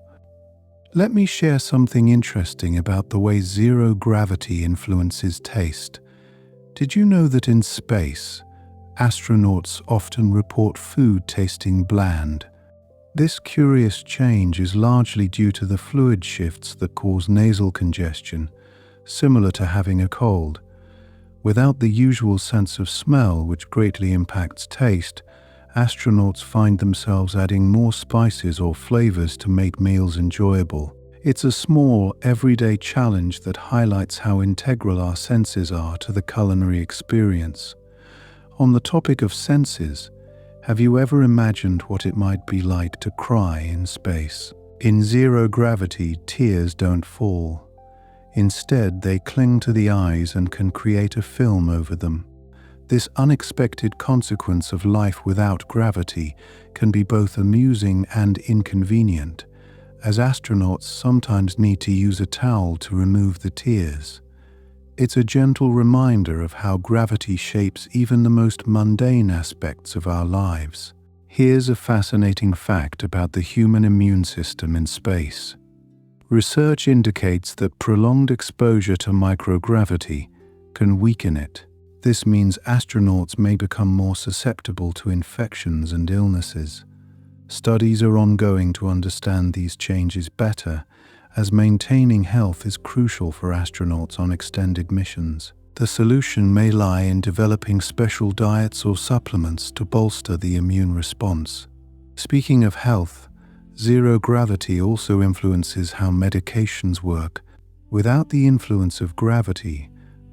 Let me share something interesting about the way zero gravity influences taste. Did you know that in space, astronauts often report food tasting bland? This curious change is largely due to the fluid shifts that cause nasal congestion, similar to having a cold. Without the usual sense of smell, which greatly impacts taste, astronauts find themselves adding more spices or flavors to make meals enjoyable. It's a small, everyday challenge that highlights how integral our senses are to the culinary experience. On the topic of senses, have you ever imagined what it might be like to cry in space? In zero gravity, tears don't fall. Instead, they cling to the eyes and can create a film over them. This unexpected consequence of life without gravity can be both amusing and inconvenient, as astronauts sometimes need to use a towel to remove the tears. It's a gentle reminder of how gravity shapes even the most mundane aspects of our lives. Here's a fascinating fact about the human immune system in space. Research indicates that prolonged exposure to microgravity can weaken it. This means astronauts may become more susceptible to infections and illnesses. Studies are ongoing to understand these changes better, as maintaining health is crucial for astronauts on extended missions. The solution may lie in developing special diets or supplements to bolster the immune response. Speaking of health, zero gravity also influences how medications work. Without the influence of gravity,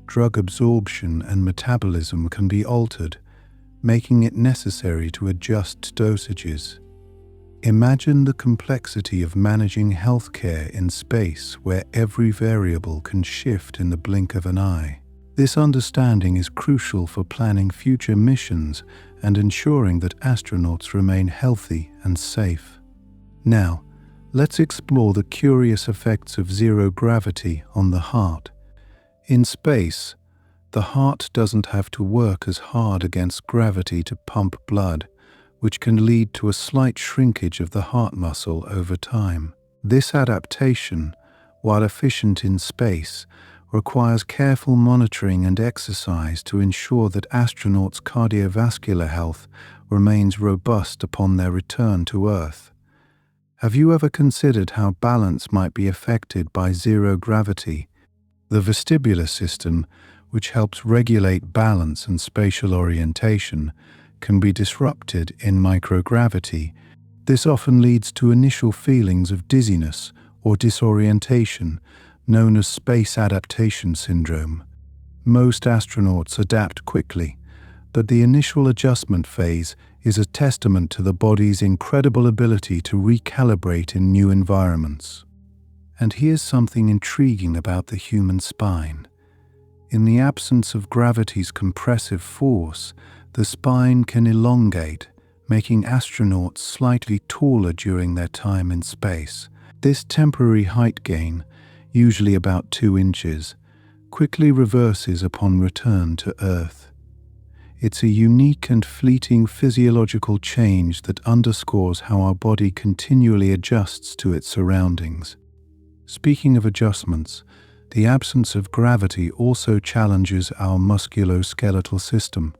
drug absorption and metabolism can be altered, making it necessary to adjust dosages. Imagine the complexity of managing healthcare in space where every variable can shift in the blink of an eye. This understanding is crucial for planning future missions and ensuring that astronauts remain healthy and safe. Now, Let's explore the curious effects of zero gravity on the heart. In space, the heart doesn't have to work as hard against gravity to pump blood, which can lead to a slight shrinkage of the heart muscle over time. This adaptation, while efficient in space, requires careful monitoring and exercise to ensure that astronauts' cardiovascular health remains robust upon their return to Earth. Have you ever considered how balance might be affected by zero gravity? The vestibular system, which helps regulate balance and spatial orientation, can be disrupted in microgravity. This often leads to initial feelings of dizziness or disorientation, known as space adaptation syndrome. Most astronauts adapt quickly, but the initial adjustment phase is a testament to the body's incredible ability to recalibrate in new environments. And here's something intriguing about the human spine. In the absence of gravity's compressive force, the spine can elongate, making astronauts slightly taller during their time in space. This temporary height gain, usually about 2 inches, quickly reverses upon return to Earth. It's a unique and fleeting physiological change that underscores how our body continually adjusts to its surroundings. Speaking of adjustments, the absence of gravity also challenges our musculoskeletal system.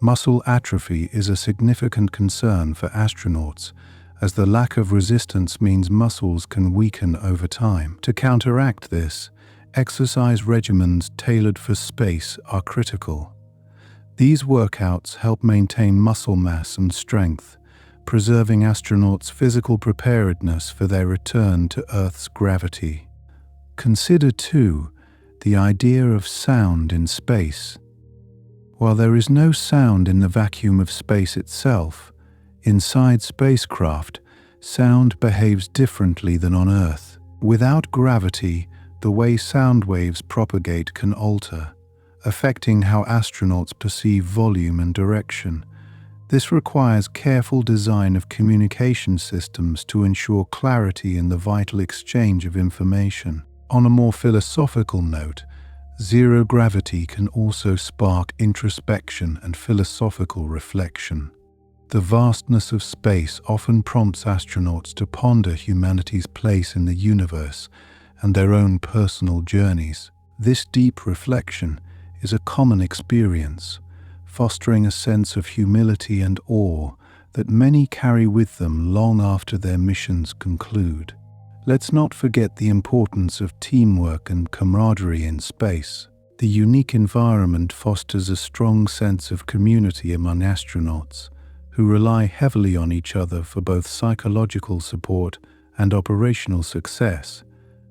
Muscle atrophy is a significant concern for astronauts, as the lack of resistance means muscles can weaken over time. To counteract this, exercise regimens tailored for space are critical. These workouts help maintain muscle mass and strength, preserving astronauts' physical preparedness for their return to Earth's gravity. Consider, too, the idea of sound in space. While there is no sound in the vacuum of space itself, inside spacecraft, sound behaves differently than on Earth. Without gravity, the way sound waves propagate can alter, affecting how astronauts perceive volume and direction. This requires careful design of communication systems to ensure clarity in the vital exchange of information. On a more philosophical note, zero gravity can also spark introspection and philosophical reflection. The vastness of space often prompts astronauts to ponder humanity's place in the universe and their own personal journeys. This deep reflection is a common experience, fostering a sense of humility and awe that many carry with them long after their missions conclude. Let's not forget the importance of teamwork and camaraderie in space. The unique environment fosters a strong sense of community among astronauts, who rely heavily on each other for both psychological support and operational success.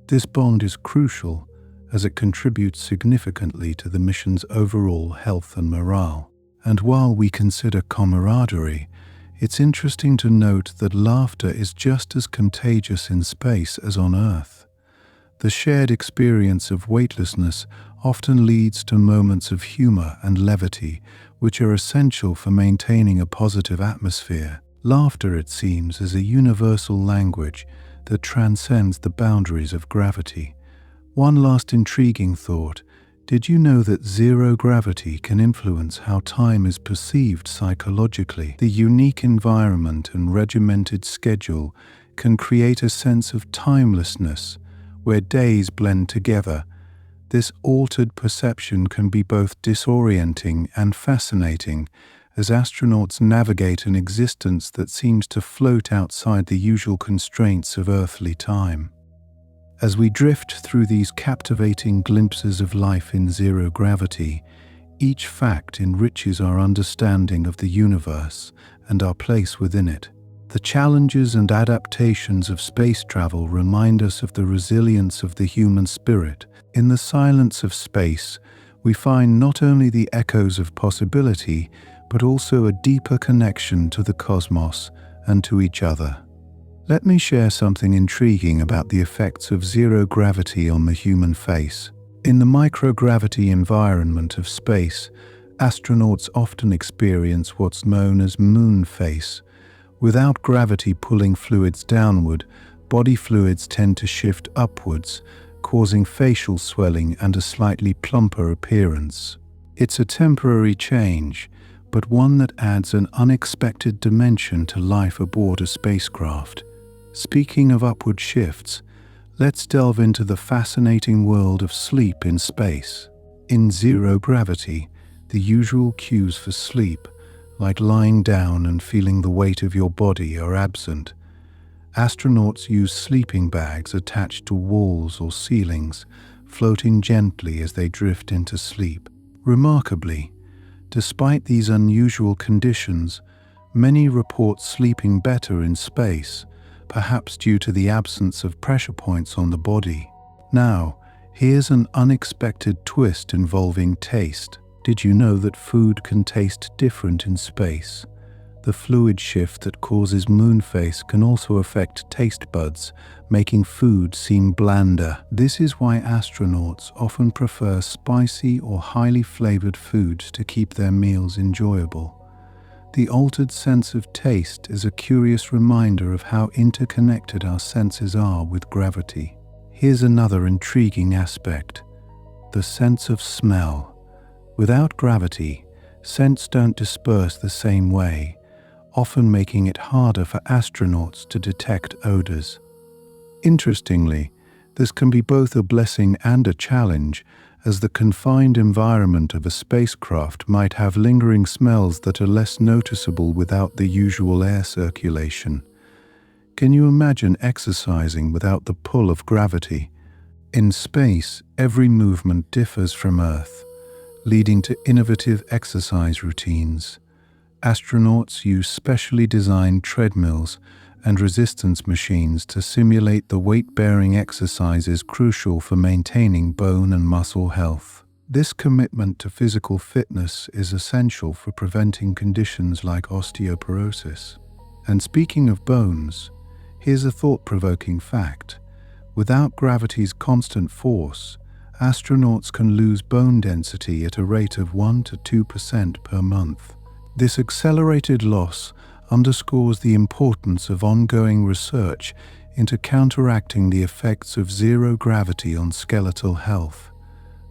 This bond is crucial as it contributes significantly to the mission's overall health and morale. And while we consider camaraderie, it's interesting to note that laughter is just as contagious in space as on Earth. The shared experience of weightlessness often leads to moments of humor and levity, which are essential for maintaining a positive atmosphere. Laughter, it seems, is a universal language that transcends the boundaries of gravity. One last intriguing thought: did you know that zero gravity can influence how time is perceived psychologically? The unique environment and regimented schedule can create a sense of timelessness, where days blend together. This altered perception can be both disorienting and fascinating, as astronauts navigate an existence that seems to float outside the usual constraints of earthly time. As we drift through these captivating glimpses of life in zero gravity, each fact enriches our understanding of the universe and our place within it. The challenges and adaptations of space travel remind us of the resilience of the human spirit. In the silence of space, we find not only the echoes of possibility, but also a deeper connection to the cosmos and to each other. Let me share something intriguing about the effects of zero gravity on the human face. In the microgravity environment of space, astronauts often experience what's known as moon face. Without gravity pulling fluids downward, body fluids tend to shift upwards, causing facial swelling and a slightly plumper appearance. It's a temporary change, but one that adds an unexpected dimension to life aboard a spacecraft. Speaking of upward shifts, let's delve into the fascinating world of sleep in space. In zero gravity, the usual cues for sleep, like lying down and feeling the weight of your body, are absent. Astronauts use sleeping bags attached to walls or ceilings, floating gently as they drift into sleep. Remarkably, despite these unusual conditions, many report sleeping better in space, perhaps due to the absence of pressure points on the body. Now, here's an unexpected twist involving taste. Did you know that food can taste different in space? The fluid shift that causes moon phase can also affect taste buds, making food seem blander. This is why astronauts often prefer spicy or highly flavored foods to keep their meals enjoyable. The altered sense of taste is a curious reminder of how interconnected our senses are with gravity. Here's another intriguing aspect: the sense of smell. Without gravity, scents don't disperse the same way, often making it harder for astronauts to detect odors. Interestingly, this can be both a blessing and a challenge, as the confined environment of a spacecraft might have lingering smells that are less noticeable without the usual air circulation. Can you imagine exercising without the pull of gravity? In space, every movement differs from Earth, leading to innovative exercise routines. Astronauts use specially designed treadmills and resistance machines to simulate the weight-bearing exercises crucial for maintaining bone and muscle health. This commitment to physical fitness is essential for preventing conditions like osteoporosis. And speaking of bones, here's a thought-provoking fact. Without gravity's constant force, astronauts can lose bone density at a rate of 1 to 2% per month. This accelerated loss underscores the importance of ongoing research into counteracting the effects of zero gravity on skeletal health.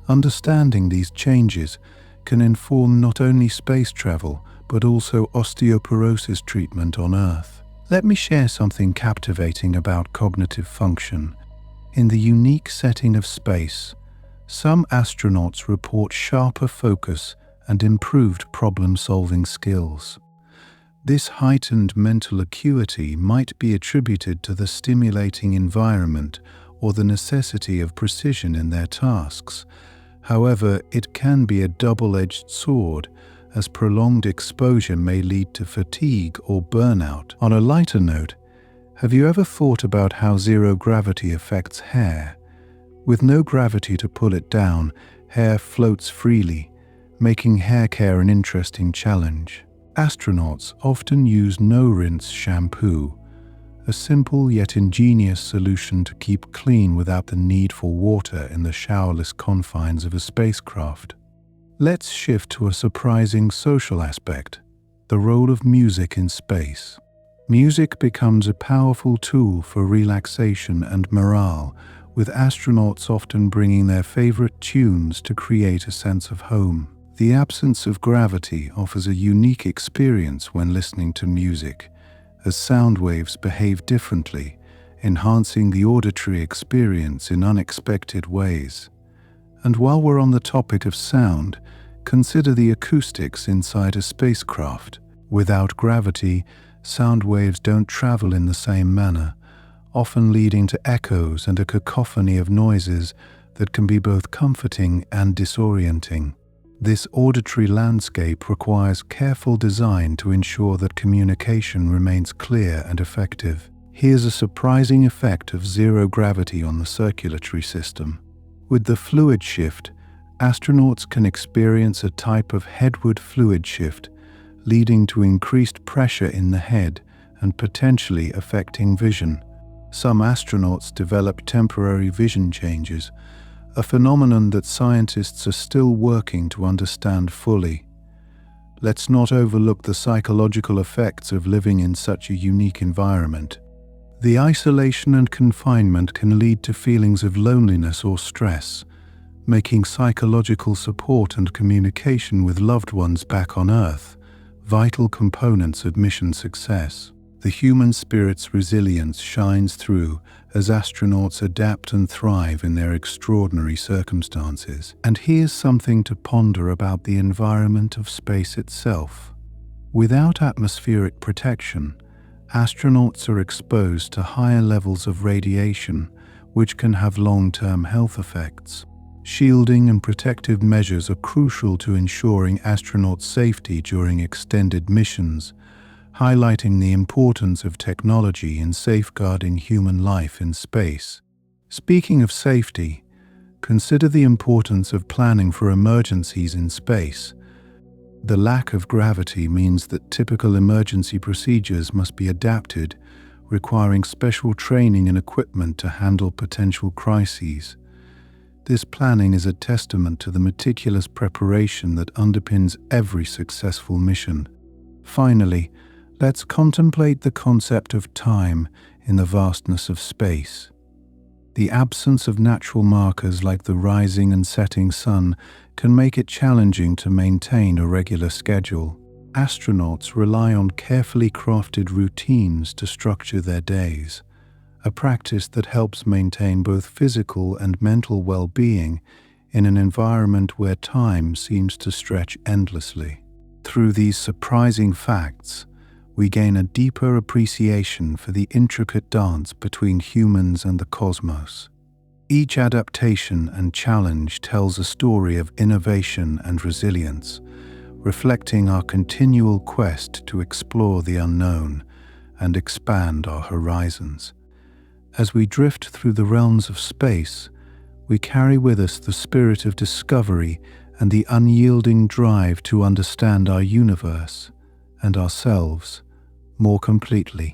Understanding these changes can inform not only space travel, but also osteoporosis treatment on Earth. Let me share something captivating about cognitive function. In the unique setting of space, some astronauts report sharper focus and improved problem-solving skills. This heightened mental acuity might be attributed to the stimulating environment or the necessity of precision in their tasks. However, it can be a double-edged sword, as prolonged exposure may lead to fatigue or burnout. On a lighter note, have you ever thought about how zero gravity affects hair? With no gravity to pull it down, hair floats freely, making hair care an interesting challenge. Astronauts often use no-rinse shampoo, a simple yet ingenious solution to keep clean without the need for water in the showerless confines of a spacecraft. Let's shift to a surprising social aspect: the role of music in space. Music becomes a powerful tool for relaxation and morale, with astronauts often bringing their favorite tunes to create a sense of home. The absence of gravity offers a unique experience when listening to music, as sound waves behave differently, enhancing the auditory experience in unexpected ways. And while we're on the topic of sound, consider the acoustics inside a spacecraft. Without gravity, sound waves don't travel in the same manner, often leading to echoes and a cacophony of noises that can be both comforting and disorienting. This auditory landscape requires careful design to ensure that communication remains clear and effective. Here's a surprising effect of zero gravity on the circulatory system. With the fluid shift, astronauts can experience a type of headward fluid shift, leading to increased pressure in the head and potentially affecting vision. Some astronauts develop temporary vision changes, a phenomenon that scientists are still working to understand fully. Let's not overlook the psychological effects of living in such a unique environment. The isolation and confinement can lead to feelings of loneliness or stress, making psychological support and communication with loved ones back on Earth vital components of mission success. The human spirit's resilience shines through as astronauts adapt and thrive in their extraordinary circumstances. And here's something to ponder about the environment of space itself. Without atmospheric protection, astronauts are exposed to higher levels of radiation, which can have long-term health effects. Shielding and protective measures are crucial to ensuring astronauts' safety during extended missions, highlighting the importance of technology in safeguarding human life in space. Speaking of safety, consider the importance of planning for emergencies in space. The lack of gravity means that typical emergency procedures must be adapted, requiring special training and equipment to handle potential crises. This planning is a testament to the meticulous preparation that underpins every successful mission. Finally, let's contemplate the concept of time in the vastness of space. The absence of natural markers like the rising and setting sun can make it challenging to maintain a regular schedule. Astronauts rely on carefully crafted routines to structure their days, a practice that helps maintain both physical and mental well-being in an environment where time seems to stretch endlessly. Through these surprising facts, we gain a deeper appreciation for the intricate dance between humans and the cosmos. Each adaptation and challenge tells a story of innovation and resilience, reflecting our continual quest to explore the unknown and expand our horizons. As we drift through the realms of space, we carry with us the spirit of discovery and the unyielding drive to understand our universe and ourselves more completely.